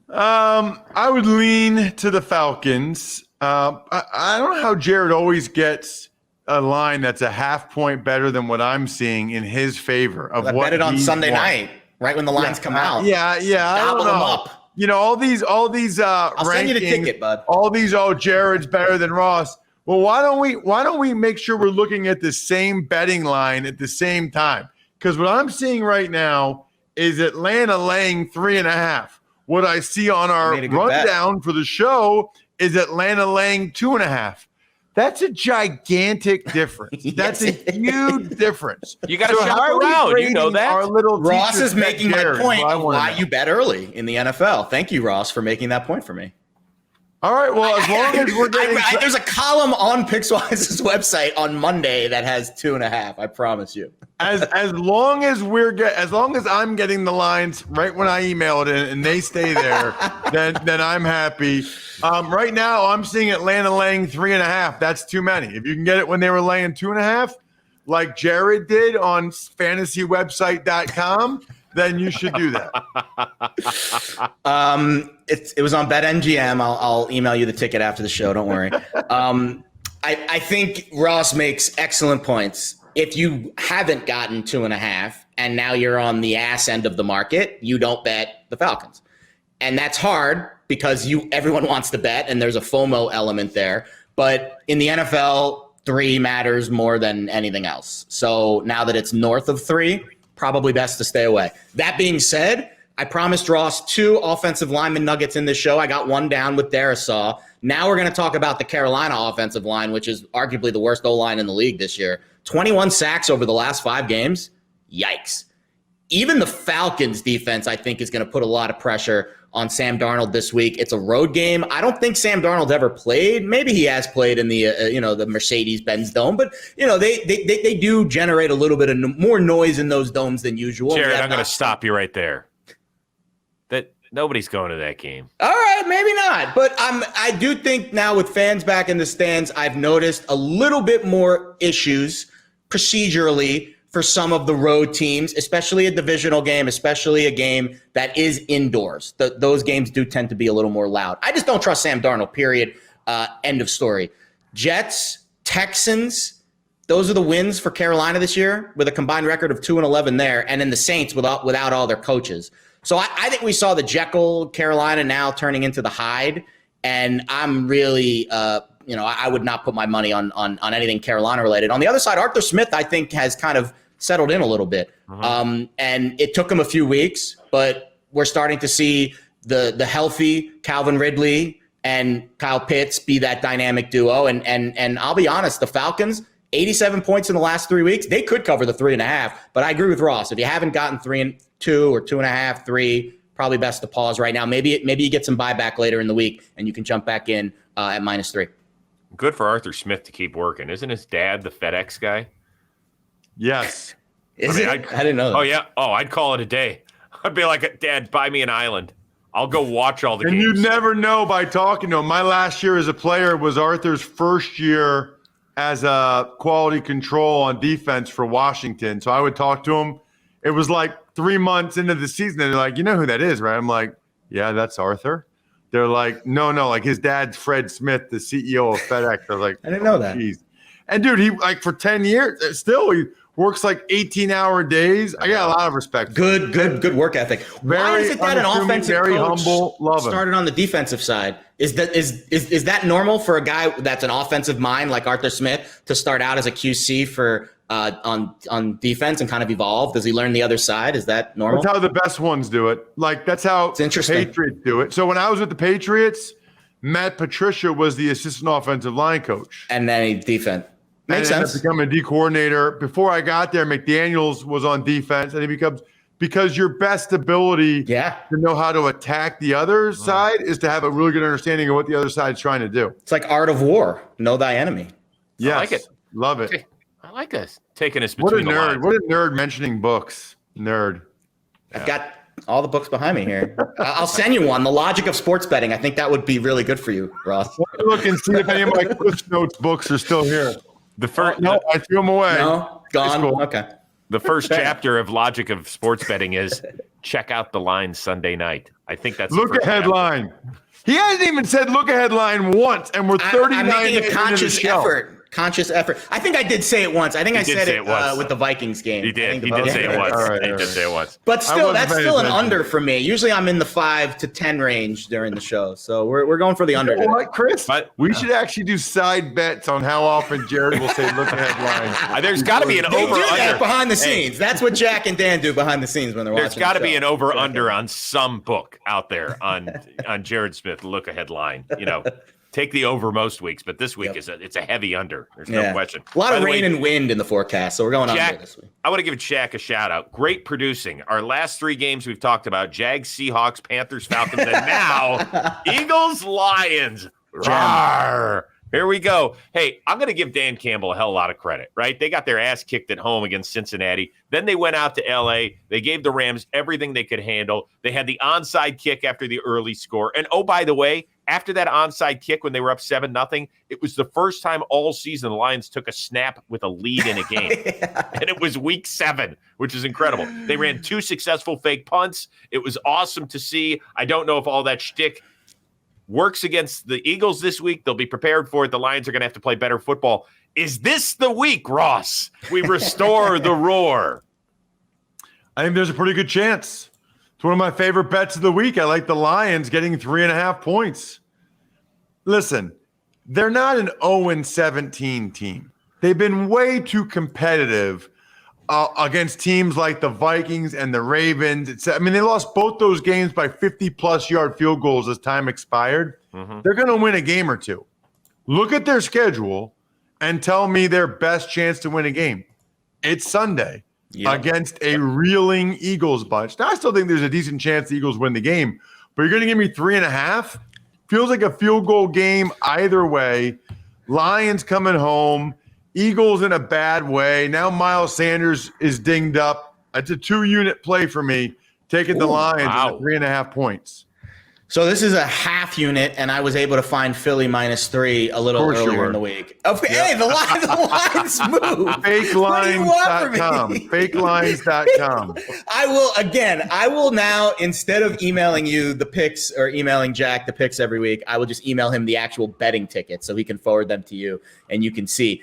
I would lean to the Falcons. I don't know how Jared always gets a line that's a half point better than what I'm seeing in his favor of I what bet it on Sunday won. night, right when the lines come out. Yeah. I Gobble don't know. them up. All these I'll rankings, send you the ticket, bud. all these, Jared's better than Ross. Well, why don't we make sure we're looking at the same betting line at the same time? Because what I'm seeing right now is Atlanta laying 3.5. What I see on our rundown for the show is Atlanta laying 2.5. That's a gigantic difference. That's a huge difference. You got to shop around. You know that. Our little Ross is making my point of why know. you bet early in the NFL. Thank you, Ross, for making that point for me. All right. Well, as long as we're getting there's a column on Pickswise's website on Monday that has 2.5. I promise you. As long as I'm getting the lines right when I email it in and they stay there, then I'm happy. Right now, I'm seeing Atlanta laying 3.5. That's too many. If you can get it when they were laying 2.5, like Jared did on fantasywebsite.com, then you should do that. It was on BetMGM. I'll email you the ticket after the show. Don't worry. I think Ross makes excellent points. If you haven't gotten 2.5 and now you're on the ass end of the market, you don't bet the Falcons. And that's hard because everyone wants to bet and there's a FOMO element there. But in the NFL, 3 matters more than anything else. So now that it's north of 3, probably best to stay away. That being said, I promised Ross 2 offensive lineman nuggets in this show. I got 1 down with Darisaw. Now we're going to talk about the Carolina offensive line, which is arguably the worst O-line in the league this year. 21 sacks over the last 5 games. Yikes. Even the Falcons defense, I think, is going to put a lot of pressure on Sam Darnold this week. It's a road game. I don't think Sam Darnold's ever played. Maybe he has played in the the Mercedes-Benz Dome, but they do generate a little bit of more noise in those domes than usual. Jared, I'm going to stop you right there. that nobody's going to that game. All right, maybe not. But I do think now with fans back in the stands, I've noticed a little bit more issues procedurally for some of the road teams, especially a divisional game, especially a game that is indoors. Those games do tend to be a little more loud. I just don't trust Sam Darnold, period. End of story. Jets, Texans, those are the wins for Carolina this year with a combined record of 2-11 there. And then the Saints without all their coaches. So I think we saw the Jekyll Carolina now turning into the Hyde. And I'm really, I would not put my money on anything Carolina related. On the other side, Arthur Smith, I think, has kind of settled in a little bit. And it took him a few weeks, but we're starting to see the healthy Calvin Ridley and Kyle Pitts be that dynamic duo. And I'll be honest, the Falcons, 87 points in the last 3 weeks, they could cover the 3.5. But I agree with Ross. If you haven't gotten 3-2 or 2.5, 3, probably best to pause right now. Maybe you get some buyback later in the week and you can jump back in at -3. Good for Arthur Smith to keep working. Isn't his dad the FedEx guy? Yes. I didn't know that. Oh, yeah. Oh, I'd call it a day. I'd be like, Dad, buy me an island. I'll go watch all the games. And you never know by talking to him. My last year as a player was Arthur's first year as a quality control on defense for Washington. So I would talk to him. It was like 3 months into the season. And they're like, you know who that is, right? I'm like, yeah, that's Arthur. They're like, no, like his dad's Fred Smith, the CEO of FedEx. I was like, I didn't know that. Geez. And dude, he like for 10 years, still he works like 18-hour days. I got a lot of respect. Good work ethic. Why is it that an offensive very coach humble, love him. started on the defensive side? Is that normal for a guy that's an offensive mind like Arthur Smith to start out as a QC for on defense and kind of evolve? Does he learn the other side? Is that normal? That's how the best ones do it. Like that's how It's interesting. the Patriots do it. So when I was with the Patriots, Matt Patricia was the assistant offensive line coach. And then he defense. Makes and sense. Becoming a D coordinator. Before I got there, McDaniels was on defense, and he becomes because your best ability to know how to attack the other side is to have a really good understanding of what the other side's trying to do. It's like Art of War. Know thy enemy. Yes, I like it. Love it. Okay. I like us taking us What a between the nerd! lines. What a nerd mentioning books. Nerd. I've got all the books behind me here. I'll send you one. The Logic of Sports Betting. I think that would be really good for you, Ross. Let me look and see if any of my Cliff Notes books are still here. The first, No, I threw them away. No, gone. Cool. Okay. the first chapter of Logic of Sports Betting is check out the line Sunday night. I think that's Look ahead line. He hasn't even said look ahead line once, and we're 39 I'm making minutes a conscious into the show. effort. Conscious effort. I think I did say it once. I think I said it once. with the Vikings game. He did. I think He the did Vikings say it game. once. All right, He all did right. say it once. But I still, wasn't that's paying still an attention. under for me. Usually I'm in the 5 to 10 range during the show. So we're going for the under. You know what, Chris? But- we should actually do side bets on how often Jared will say look ahead line. There's got to be an They do that over-under. behind the scenes. That's what Jack and Dan do behind the scenes when they're There's watching. got to the be show. an over-under on some book out there on Jared Smith look ahead line. Take the over most weeks, but this week it's a heavy under. There's no question. A lot By of the way, rain and wind in the forecast, so we're going Jack, under this week. I want to give Shaq a shout out. Great producing. Our last 3 games we've talked about: Jags, Seahawks, Panthers, Falcons, and now Eagles, Lions. Rawr. Here we go. Hey, I'm going to give Dan Campbell a hell of a lot of credit, right? They got their ass kicked at home against Cincinnati. Then they went out to L.A. They gave the Rams everything they could handle. They had the onside kick after the early score. And, oh, by the way, after that onside kick when they were up 7-0, it was the first time all season the Lions took a snap with a lead in a game. And it was week 7, which is incredible. They ran 2 successful fake punts. It was awesome to see. I don't know if all that shtick works against the Eagles this week. They'll be prepared for it. The Lions are going to have to play better football. Is this the week, Ross? We restore the roar. I think there's a pretty good chance. It's one of my favorite bets of the week. I like the Lions getting 3.5 points. Listen, they're not an 0-17 team. They've been way too competitive against teams like the Vikings and the Ravens. They lost both those games by 50-plus yard field goals as time expired. Mm-hmm. They're going to win a game or two. Look at their schedule and tell me their best chance to win a game. It's Sunday against a reeling Eagles bunch. Now, I still think there's a decent chance the Eagles win the game, but you're going to give me 3.5? Feels like a field goal game either way. Lions coming home. Eagles in a bad way. Now Miles Sanders is dinged up. It's a 2-unit play for me. taking the Lions wow. at 3.5 poits. So this is a half unit, and I was able to find Philly -3 a little earlier in the week. Hey, the lines move. Fakelines.com. Fakelines.com. I will now, instead of emailing you the picks or emailing Jack the picks every week, I will just email him the actual betting tickets so he can forward them to you and you can see.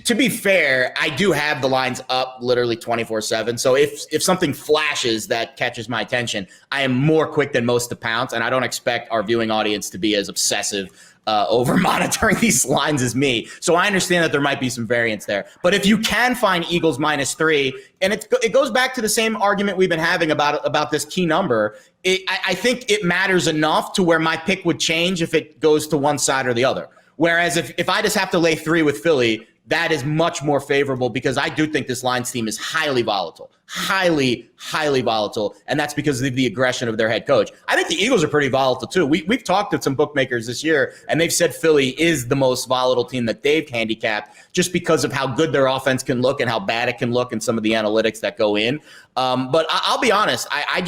To be fair, I do have the lines up literally 24/7. So if something flashes that catches my attention, I am more quick than most to pounce, and I don't expect our viewing audience to be as obsessive over monitoring these lines as me. So I understand that there might be some variance there. But if you can find Eagles -3, and it goes back to the same argument we've been having about this key number, I think it matters enough to where my pick would change if it goes to one side or the other. Whereas if I just have to lay 3 with Philly, that is much more favorable because I do think this Lions team is highly volatile, highly, highly volatile, and that's because of the aggression of their head coach. I think the Eagles are pretty volatile too. We've talked to some bookmakers this year, and they've said Philly is the most volatile team that they've handicapped just because of how good their offense can look and how bad it can look and some of the analytics that go in. But I'll be honest, I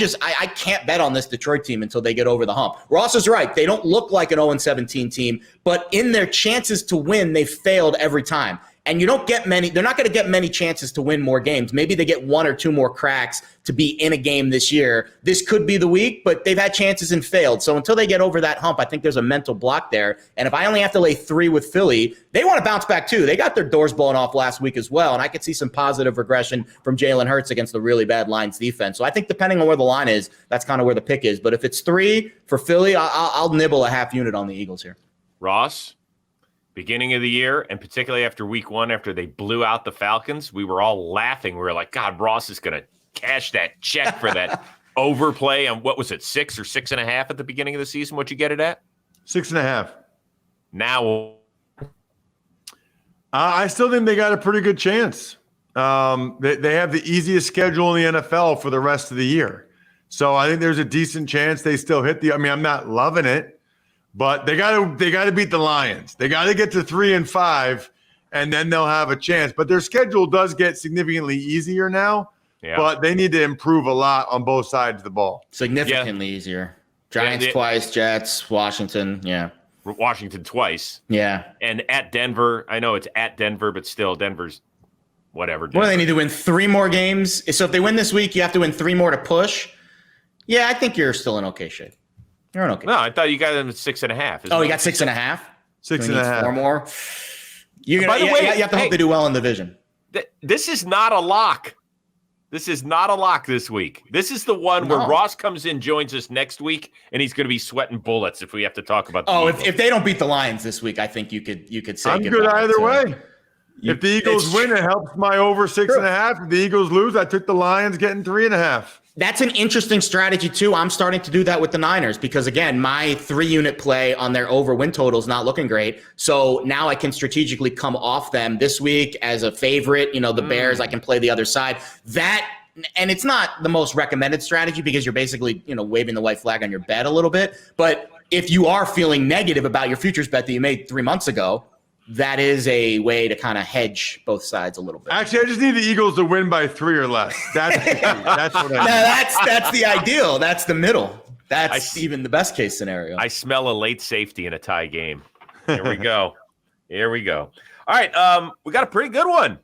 can't bet on this Detroit team until they get over the hump. Ross is right. They don't look like an 0-17 team, but in their chances to win, they failed every time. And you don't get many, they're not going to get many chances to win more games. Maybe they get 1 or 2 more cracks to be in a game this year. This could be the week, but they've had chances and failed. So until they get over that hump, I think there's a mental block there. And if I only have to lay 3 with Philly, they want to bounce back too. They got their doors blown off last week as well. And I could see some positive regression from Jalen Hurts against the really bad Lions defense. So I think depending on where the line is, that's kind of where the pick is. But if it's 3 for Philly, I'll nibble a half unit on the Eagles here. Ross? Beginning of the year, and particularly after week 1, after they blew out the Falcons, we were all laughing. We were like, God, Ross is going to cash that check for that overplay. And what was it, 6 or 6.5 at the beginning of the season? What'd you get it at? 6.5. Now, I still think they got a pretty good chance. They have the easiest schedule in the NFL for the rest of the year. So I think there's a decent chance they still hit I'm not loving it. But they got to beat the Lions. They got to get to 3-5, and then they'll have a chance. But their schedule does get significantly easier now. Yeah. But they need to improve a lot on both sides of the ball. Significantly easier. Giants twice, Jets, Washington. Yeah. Washington twice. Yeah. And at Denver. I know it's at Denver, but still, Denver's whatever. Denver. Well, they need to win 3 more games. So if they win this week, you have to win 3 more to push. Yeah, I think you're still in okay shape. You're in okay. No, I thought you got them at 6.5. Oh, you got 6.5? 6.5. 4 more. You have to hope they do well in the division. This is not a lock. This is not a lock this week. This is the one where Ross comes in, joins us next week, and he's going to be sweating bullets if we have to talk about the Eagles. If they don't beat the Lions this week, I think you could say I'm good either way. If the Eagles win, it helps my over 6.5. If the Eagles lose, I took the Lions getting 3.5. That's an interesting strategy, too. I'm starting to do that with the Niners because, again, my 3-unit play on their over win total is not looking great. So now I can strategically come off them this week as a favorite. The Bears, I can play the other side. And it's not the most recommended strategy because you're basically, waving the white flag on your bet a little bit. But if you are feeling negative about your futures bet that you made 3 months ago, that is a way to kind of hedge both sides a little bit. Actually, I just need the Eagles to win by 3 or less. That's what I need. That's the ideal. That's the middle. That's even the best case scenario. I smell a late safety in a tie game. Here we go. Here we go. All right, we got a pretty good one.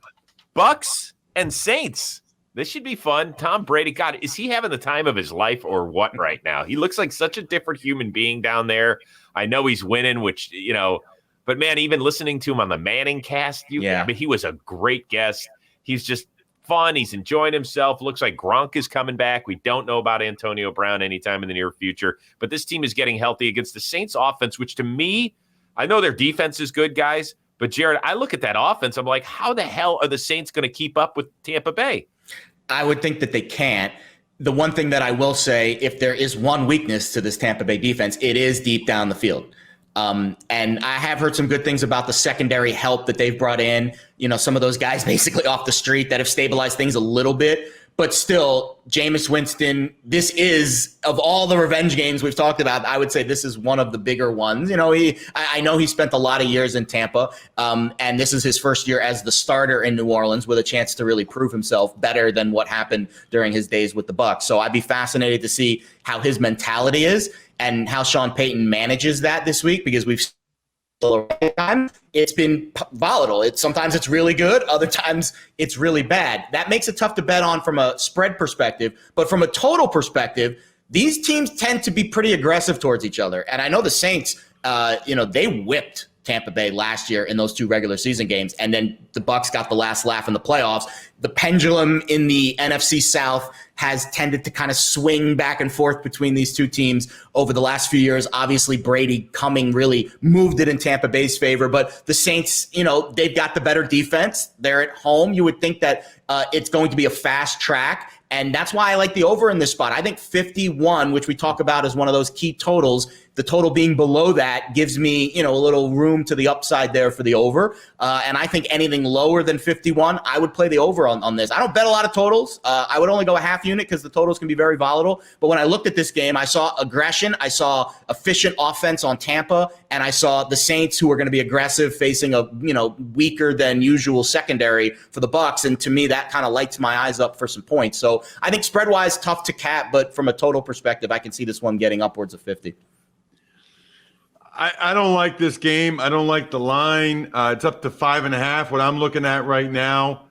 Bucs and Saints. This should be fun. Tom Brady, God, is he having the time of his life or what right now? He looks like such a different human being down there. I know he's winning, which, but, man, even listening to him on the Manning cast, he was a great guest. He's just fun. He's enjoying himself. Looks like Gronk is coming back. We don't know about Antonio Brown anytime in the near future. But this team is getting healthy against the Saints offense, which to me, I know their defense is good, guys. But, Jared, I look at that offense. I'm like, how the hell are the Saints going to keep up with Tampa Bay? I would think that they can't. The one thing that I will say, if there is one weakness to this Tampa Bay defense, it is deep down the field. And I have heard some good things about the secondary help that they've brought in, some of those guys basically off the street that have stabilized things a little bit. But still, Jameis Winston, this is, of all the revenge games we've talked about, I would say this is one of the bigger ones. I know he spent a lot of years in Tampa, and this is his first year as the starter in New Orleans with a chance to really prove himself better than what happened during his days with the Bucs. So I'd be fascinated to see how his mentality is and how Sean Payton manages that this week, because we've time it's been volatile. Sometimes it's really good, other times it's really bad. That makes it tough to bet on from a spread perspective, but from a total perspective, these teams tend to be pretty aggressive towards each other. And I know the Saints, they whipped Tampa Bay last year in those 2 regular season games, and then the Bucs got the last laugh in the playoffs. The pendulum in the NFC South has tended to kind of swing back and forth between these two teams over the last few years. Obviously, Brady coming really moved it in Tampa Bay's favor, but the Saints, they've got the better defense. They're at home. You would think that it's going to be a fast track, and that's why I like the over in this spot. I think 51, which we talk about as one of those key totals, the total being below that gives me, a little room to the upside there for the over. And I think anything lower than 51, I would play the over on this. I don't bet a lot of totals. I would only go a half unit because the totals can be very volatile. But when I looked at this game, I saw aggression. I saw efficient offense on Tampa, and I saw the Saints, who are going to be aggressive, facing a weaker than usual secondary for the Bucs. And to me, that kind of lights my eyes up for some points. So I think spread-wise, tough to cap, but from a total perspective, I can see this one getting upwards of 50. I don't like this game. I don't like the line. It's up to 5.5. What I'm looking at right now,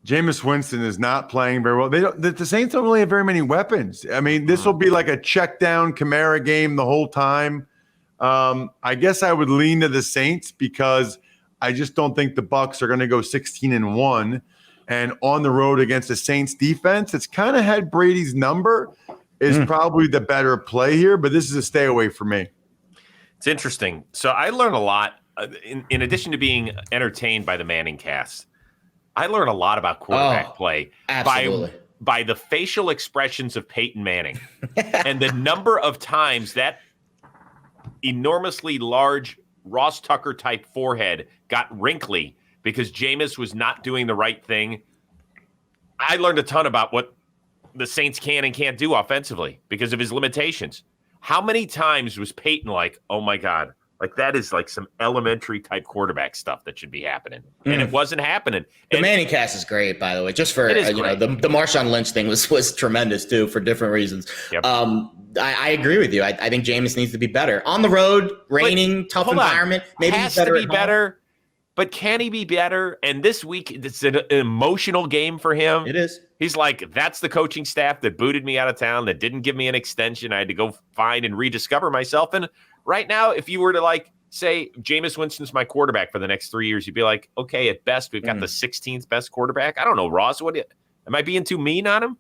Jameis Winston is not playing very well. The Saints don't really have very many weapons. I mean, this will be like a check down Kamara game the whole time. I guess I would lean to the Saints because I just don't think the Bucs are going to go 16-1. And on the road against the Saints defense, it's kind of had Brady's number, is probably the better play here, but this is a stay away for me. It's interesting. So I learned a lot, in addition to being entertained by the Manning cast, I learned a lot about quarterback play by the facial expressions of Peyton Manning and the number of times that enormously large Ross Tucker type forehead got wrinkly because Jameis was not doing the right thing. I learned a ton about what the Saints can and can't do offensively because of his limitations. How many times was Peyton like, oh my God, like that is like some elementary type quarterback stuff that should be happening. And it wasn't happening. The Manning cast is great, by the way, just for, the Marshawn Lynch thing was tremendous too, for different reasons. Yep. I agree with you. I think Jameis needs to be better on the road, raining, tough environment. Maybe has he's better to be better, but can he be better? And this week, it's an emotional game for him. It is. He's like, that's the coaching staff that booted me out of town, that didn't give me an extension. I had to go find and rediscover myself. And right now, if you were to say Jameis Winston's my quarterback for the next 3 years, you'd be like, okay, at best, we've got the 16th best quarterback. I don't know, Ross. Am I being too mean on him?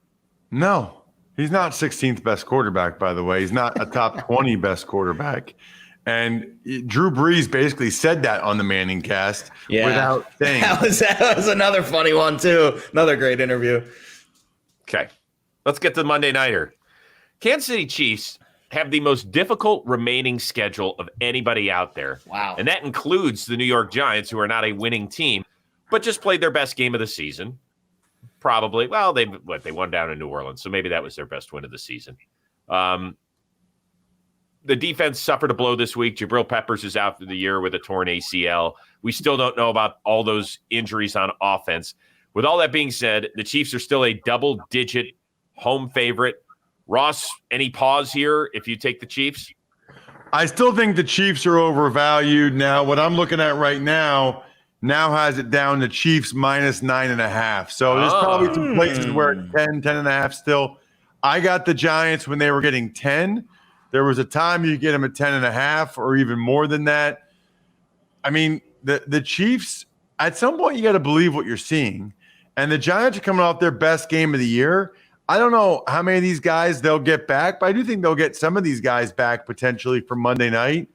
No, he's not 16th best quarterback, by the way. He's not a top 20 best quarterback. And Drew Brees basically said that on the Manning cast without saying. That was another funny one, too. Another great interview. Okay, let's get to the Monday Nighter. Kansas City Chiefs have the most difficult remaining schedule of anybody out there. Wow. And that includes the New York Giants, who are not a winning team, but just played their best game of the season. Probably. Well, they won down in New Orleans, so maybe that was their best win of the season. The defense suffered a blow this week. Jabril Peppers is out for the year with a torn ACL. We still don't know about all those injuries on offense. With all that being said, the Chiefs are still a double-digit home favorite. Ross, any pause here if you take the Chiefs? I still think the Chiefs are overvalued. Now, what I'm looking at right now has it down to Chiefs minus 9.5. So there's probably some places where it's 10.5 still. I got the Giants when they were getting 10. There was a time you get them at 10.5 or even more than that. I mean, the Chiefs, at some point you got to believe what you're seeing. And the Giants are coming off their best game of the year. I don't know how many of these guys they'll get back, but I do think they'll get some of these guys back potentially for Monday night.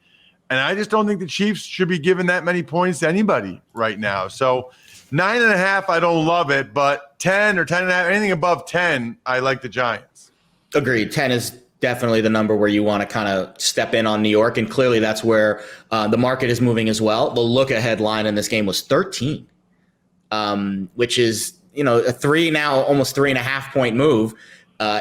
And I just don't think the Chiefs should be giving that many points to anybody right now. So 9.5, I don't love it, but 10 or 10.5, anything above 10, I like the Giants. Agreed. 10 is definitely the number where you want to kind of step in on New York. And clearly that's where the market is moving as well. The look ahead line in this game was 13, which is, a almost 3.5 point move.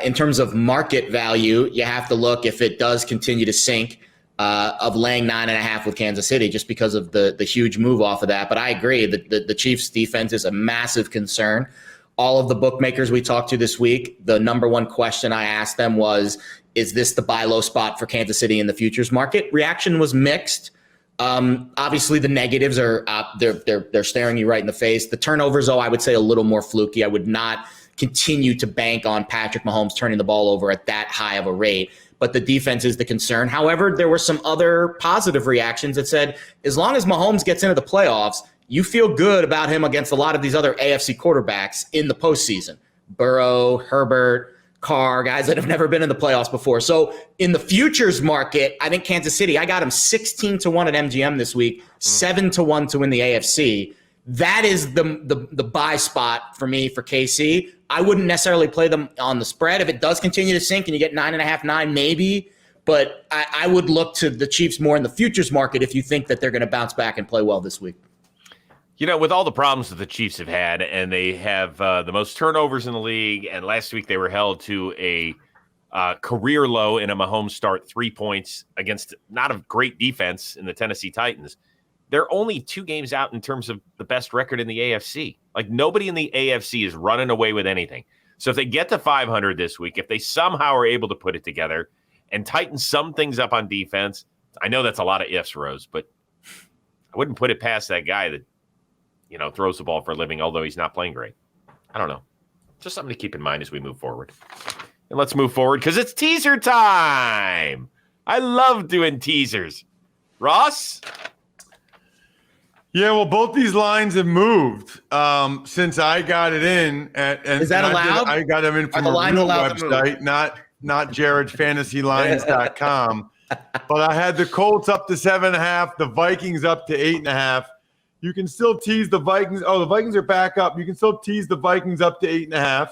In terms of market value, you have to look if it does continue to sink of laying 9.5 with Kansas City just because of the huge move off of that. But I agree that the Chiefs defense is a massive concern. All of the bookmakers we talked to this week, the number one question I asked them was, is this the buy low spot for Kansas City in the futures market? Reaction was mixed. Obviously the negatives are they're staring you right in the face. The turnovers, though, I would say a little more fluky. I would not continue to bank on Patrick Mahomes turning the ball over at that high of a rate. But the defense is the concern. However, there were some other positive reactions that said, as long as Mahomes gets into the playoffs, you feel good about him against a lot of these other AFC quarterbacks in the postseason. Burrow, Herbert, Carr, guys that have never been in the playoffs before. So in the futures market, I think Kansas City, I got him 16-1 at MGM this week, 7-1 to win the AFC. That is the buy spot for me for KC. I wouldn't necessarily play them on the spread. If it does continue to sink and you get 9.5, 9, maybe. But I would look to the Chiefs more in the futures market if you think that they're going to bounce back and play well this week. With all the problems that the Chiefs have had, and they have the most turnovers in the league, and last week they were held to a career low in a Mahomes start, 3 points against not a great defense in the Tennessee Titans. They're only 2 games out in terms of the best record in the AFC. Like, nobody in the AFC is running away with anything. So if they get to 500 this week, if they somehow are able to put it together and tighten some things up on defense, I know that's a lot of ifs, Rose, but I wouldn't put it past that guy that, throws the ball for a living, although he's not playing great. I don't know. Just something to keep in mind as we move forward. And let's move forward because it's teaser time. I love doing teasers. Ross? Yeah, well, both these lines have moved since I got it in. Is that allowed? I got them in from a real website, not jaredfantasylines.com. But I had the Colts up to 7.5, the Vikings up to 8.5. You can still tease the Vikings. Oh, the Vikings are back up. You can still tease the Vikings up to 8.5,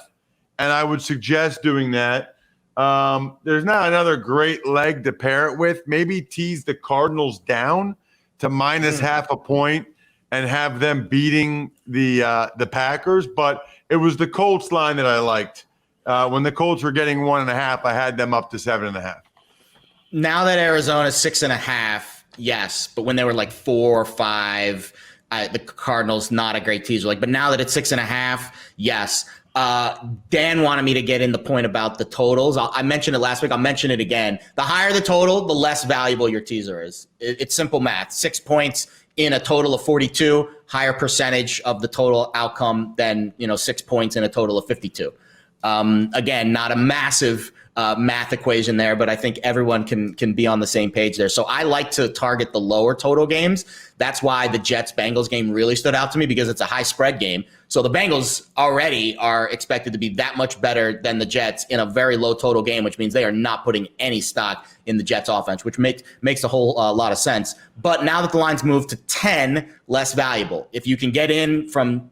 and I would suggest doing that. There's not another great leg to pair it with. Maybe tease the Cardinals down to minus half a point and have them beating the Packers. But it was the Colts line that I liked. When the Colts were getting 1.5, I had them up to 7.5. Now that Arizona's 6.5, yes. But when they were like 4 or 5, the Cardinals, not a great teaser. But now that it's 6.5, yes. Dan wanted me to get in the point about the totals. I mentioned it last week. I'll mention it again. The higher the total, the less valuable your teaser is. It's simple math. 6 points in a total of 42, higher percentage of the total outcome than 6 points in a total of 52. Again, not a massive math equation there, but I think everyone can be on the same page there. So I like to target the lower total games. That's why the Jets-Bengals game really stood out to me, because it's a high spread game. So the Bengals already are expected to be that much better than the Jets in a very low total game, which means they are not putting any stock in the Jets offense, which makes a whole lot of sense. But now that the line's moved to 10, less valuable. If you can get in from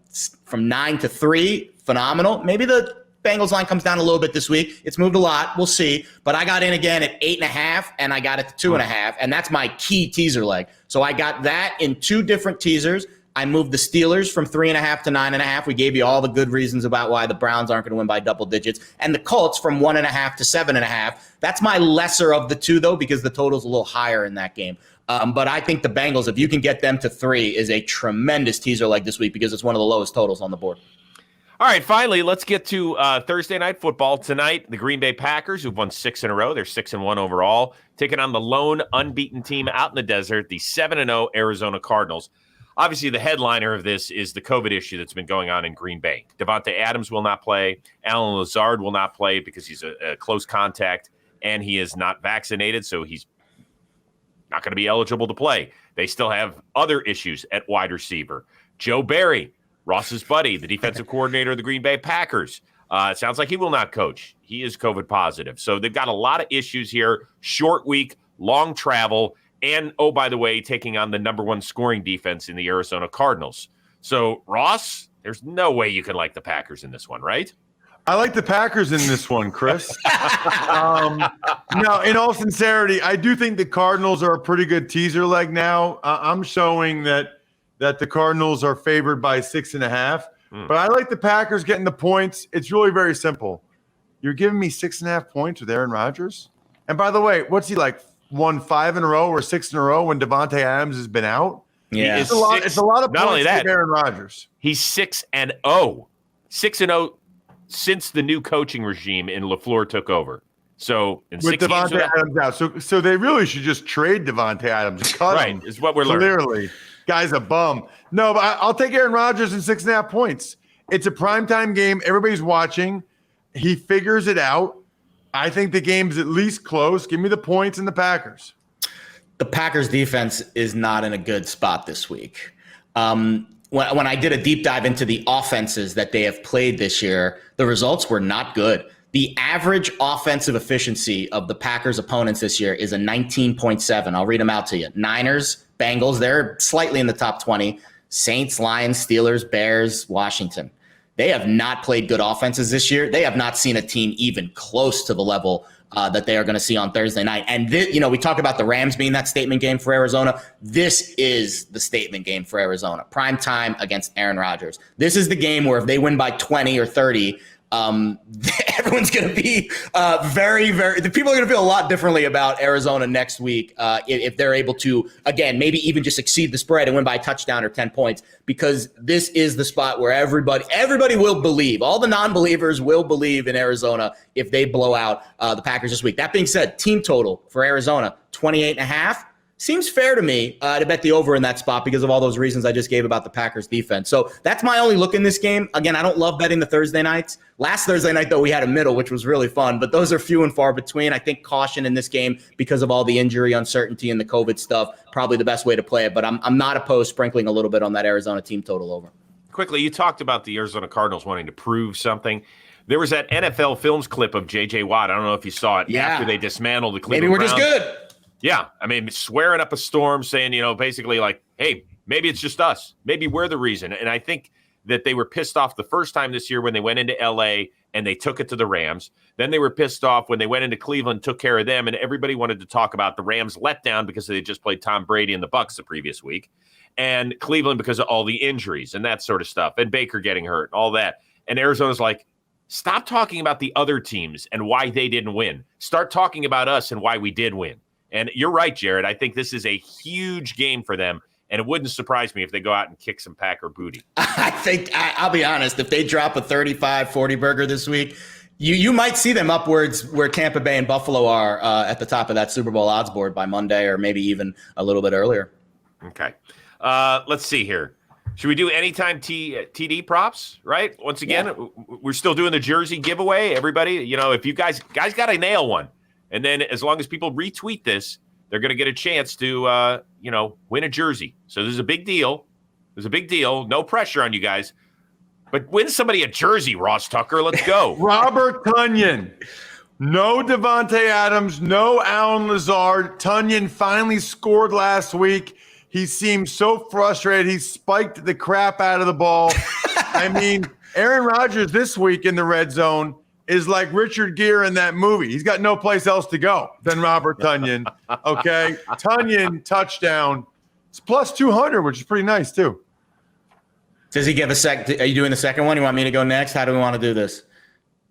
9 to 3, phenomenal. Maybe the Bengals line comes down a little bit this week. It's moved a lot. We'll see. But I got in again at 8.5, and I got it to 2.5, and that's my key teaser leg. So I got that in 2 different teasers. I moved the Steelers from 3.5 to 9.5. We gave you all the good reasons about why the Browns aren't going to win by double digits. And the Colts from 1.5 to 7.5. That's my lesser of the 2, though, because the total's a little higher in that game. But I think the Bengals, if you can get them to 3, is a tremendous teaser leg this week, because it's one of the lowest totals on the board. All right, finally, let's get to Thursday Night Football tonight. The Green Bay Packers, who've won 6 in a row, they're 6-1 overall, taking on the lone unbeaten team out in the desert, the 7-0 Arizona Cardinals. Obviously, the headliner of this is the COVID issue that's been going on in Green Bay. Devontae Adams will not play. Alan Lazard will not play because he's a close contact, and he is not vaccinated, so he's not going to be eligible to play. They still have other issues at wide receiver. Joe Barry, Ross's buddy, the defensive coordinator of the Green Bay Packers. It sounds like he will not coach. He is COVID positive. So they've got a lot of issues here. Short week, long travel, and, oh, by the way, taking on the number 1 scoring defense in the Arizona Cardinals. So, Ross, there's no way you can like the Packers in this one, right? I like the Packers in this one, Chris. No, in all sincerity, I do think the Cardinals are a pretty good teaser leg now. I'm showing that the Cardinals are favored by 6.5. But I like the Packers getting the points. It's really very simple. You're giving me 6.5 points with Aaron Rodgers. And by the way, what's he like? Won 5 in a row or 6 in a row when Devontae Adams has been out? Yeah, it's a lot of not points only that, to Aaron Rodgers. He's 6-0. 6-0 since the new coaching regime in LaFleur took over. So in with 6 Devontae games Adams out. So they really should just trade Devontae Adams and cut him. Right, is what we're learning. Clearly. Guy's a bum. No, but I'll take Aaron Rodgers and 6.5 points. It's a primetime game. Everybody's watching. He figures it out. I think the game's at least close. Give me the points and the Packers. The Packers defense is not in a good spot this week. When I did a deep dive into the offenses that they have played this year, the results were not good. The average offensive efficiency of the Packers' opponents this year is a 19.7. I'll read them out to you. Niners, Bengals, they're slightly in the top 20. Saints, Lions, Steelers, Bears, Washington. They have not played good offenses this year. They have not seen a team even close to the level that they are going to see on Thursday night. And we talk about the Rams being that statement game for Arizona. This is the statement game for Arizona. Prime time against Aaron Rodgers. This is the game where if they win by 20 or 30, everyone's going to be the people are going to feel a lot differently about Arizona next week if they're able to, again, maybe even just exceed the spread and win by a touchdown or 10 points, because this is the spot where everybody will believe. All the non-believers will believe in Arizona if they blow out the Packers this week. That being said, team total for Arizona, 28.5. Seems fair to me to bet the over in that spot because of all those reasons I just gave about the Packers defense. So that's my only look in this game. Again, I don't love betting the Thursday nights. Last Thursday night, though, we had a middle, which was really fun, but those are few and far between. I think caution in this game because of all the injury uncertainty and the COVID stuff, probably the best way to play it. But I'm not opposed sprinkling a little bit on that Arizona team total over. Quickly, you talked about the Arizona Cardinals wanting to prove something. There was that NFL Films clip of J.J. Watt. I don't know if you saw it after they dismantled the Cleveland Maybe we're Browns. just good. Yeah, I mean, swearing up a storm, saying, basically like, hey, maybe it's just us. Maybe we're the reason. And I think that they were pissed off the first time this year when they went into L.A. and they took it to the Rams. Then they were pissed off when they went into Cleveland, took care of them, and everybody wanted to talk about the Rams letdown because they just played Tom Brady and the Bucs the previous week, and Cleveland because of all the injuries and that sort of stuff, and Baker getting hurt, all that. And Arizona's like, stop talking about the other teams and why they didn't win. Start talking about us and why we did win. And you're right, Jared. I think this is a huge game for them, and it wouldn't surprise me if they go out and kick some Packer booty. I think, I'll be honest, if they drop a 35-40 burger this week, you might see them upwards where Tampa Bay and Buffalo are at the top of that Super Bowl odds board by Monday or maybe even a little bit earlier. Okay. Let's see here. Should we do anytime TD props, right? Once again, we're still doing the jersey giveaway. Everybody, if you guys got to nail one. And then as long as people retweet this, they're going to get a chance to, win a jersey. So this is a big deal. There's a big deal. No pressure on you guys. But win somebody a jersey, Ross Tucker. Let's go. Robert Tonyan. No Devontae Adams. No Allen Lazard. Tonyan finally scored last week. He seemed so frustrated. He spiked the crap out of the ball. I mean, Aaron Rodgers this week in the red zone is like Richard Gere in that movie. He's got no place else to go than Robert Tonyan. Okay. Tonyan touchdown. It's plus 200, which is pretty nice too. Does he give a sec? Are you doing the second one? You want me to go next? How do we want to do this?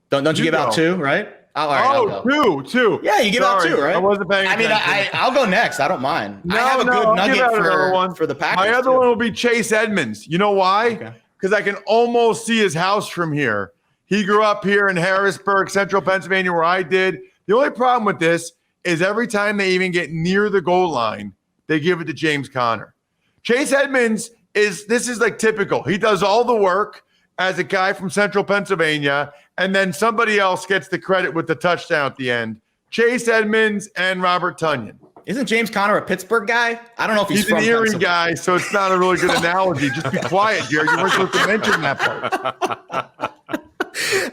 Don't you give out two, right? I'll go. Two. Yeah, you give out two, right? I wasn't paying attention. I'll go next. I don't mind. I have a good nugget for the Packers. My other one will be Chase Edmonds. You know why? Because I can almost see his house from here. He grew up here in Harrisburg, central Pennsylvania, where I did. The only problem with this is every time they even get near the goal line, they give it to James Conner. Chase Edmonds this is like typical. He does all the work as a guy from central Pennsylvania, and then somebody else gets the credit with the touchdown at the end. Chase Edmonds and Robert Tonyan. Isn't James Conner a Pittsburgh guy? I don't know if he's an Erie guy, so it's not a really good analogy. Just be quiet, Jared. You weren't supposed to mention that part.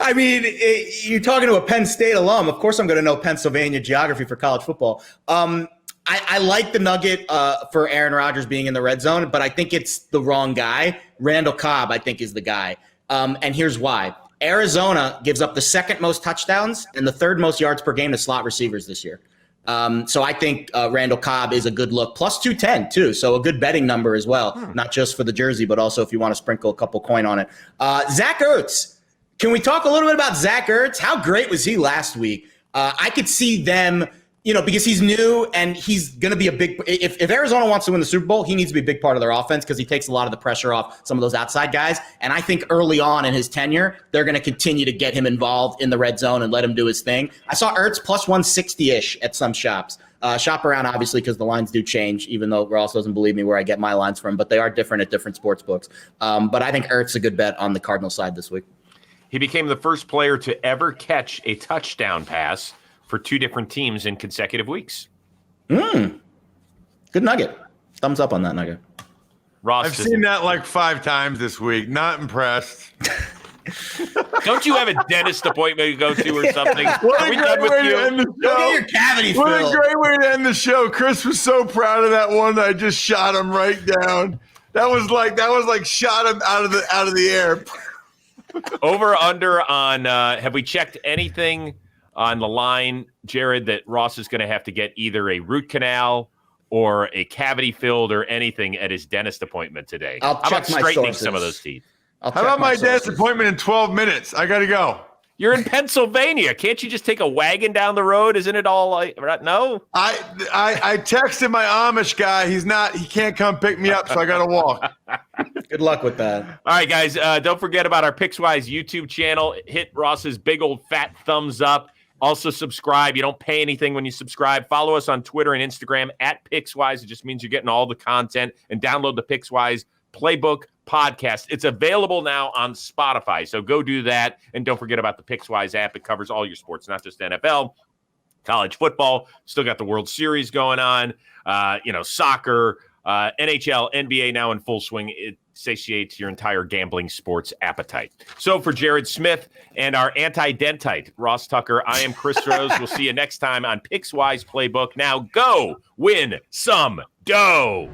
I mean, you're talking to a Penn State alum. Of course I'm going to know Pennsylvania geography for college football. I like the nugget for Aaron Rodgers being in the red zone, but I think it's the wrong guy. Randall Cobb, I think, is the guy. And here's why. Arizona gives up the second most touchdowns and the third most yards per game to slot receivers this year. So I think Randall Cobb is a good look. Plus 210 too. So a good betting number as well. Not just for the jersey, but also if you want to sprinkle a couple coin on it. Zach Ertz. Can we talk a little bit about Zach Ertz? How great was he last week? I could see them, because he's new and he's going to be a big – if Arizona wants to win the Super Bowl, he needs to be a big part of their offense because he takes a lot of the pressure off some of those outside guys. And I think early on in his tenure, they're going to continue to get him involved in the red zone and let him do his thing. I saw Ertz plus 160-ish at some shops. Shop around, obviously, because the lines do change, even though Ross doesn't believe me where I get my lines from, but they are different at different sports books. But I think Ertz is a good bet on the Cardinals side this week. He became the first player to ever catch a touchdown pass for two different teams in consecutive weeks. Good nugget. Thumbs up on that nugget. Ross, I've seen that like 5 times this week. Not impressed. Don't you have a dentist appointment to go to or something? What Are a we great done with way to you? end the Go show. get your cavity What filled. a great way to end the show. Chris was so proud of that one. I just shot him right down. That was like shot him out of the air. Over under on have we checked anything on the line, Jared, that Ross is going to have to get either a root canal or a cavity filled or anything at his dentist appointment today? I'll How check about my straightening sources. some of those teeth? How How about my dentist appointment in 12 minutes? I got to go. You're in Pennsylvania. Can't you just take a wagon down the road? Isn't it all like, no? I texted my Amish guy. He can't come pick me up, so I got to walk. Good luck with that. All right, guys. Don't forget about our Pickswise YouTube channel. Hit Ross's big old fat thumbs up. Also subscribe. You don't pay anything when you subscribe. Follow us on Twitter and Instagram at Pickswise. It just means you're getting all the content. And download the Pickswise Playbook podcast. It's available now on Spotify. So go do that. And don't forget about the Pickswise app. It covers all your sports, not just NFL, college football. Still got the World Series going on. Soccer, NHL, NBA now in full swing. It satiates your entire gambling sports appetite. So for Jared Smith and our anti-dentite, Ross Tucker, I am Chris Rose. We'll see you next time on Pickswise Playbook. Now go win some dough.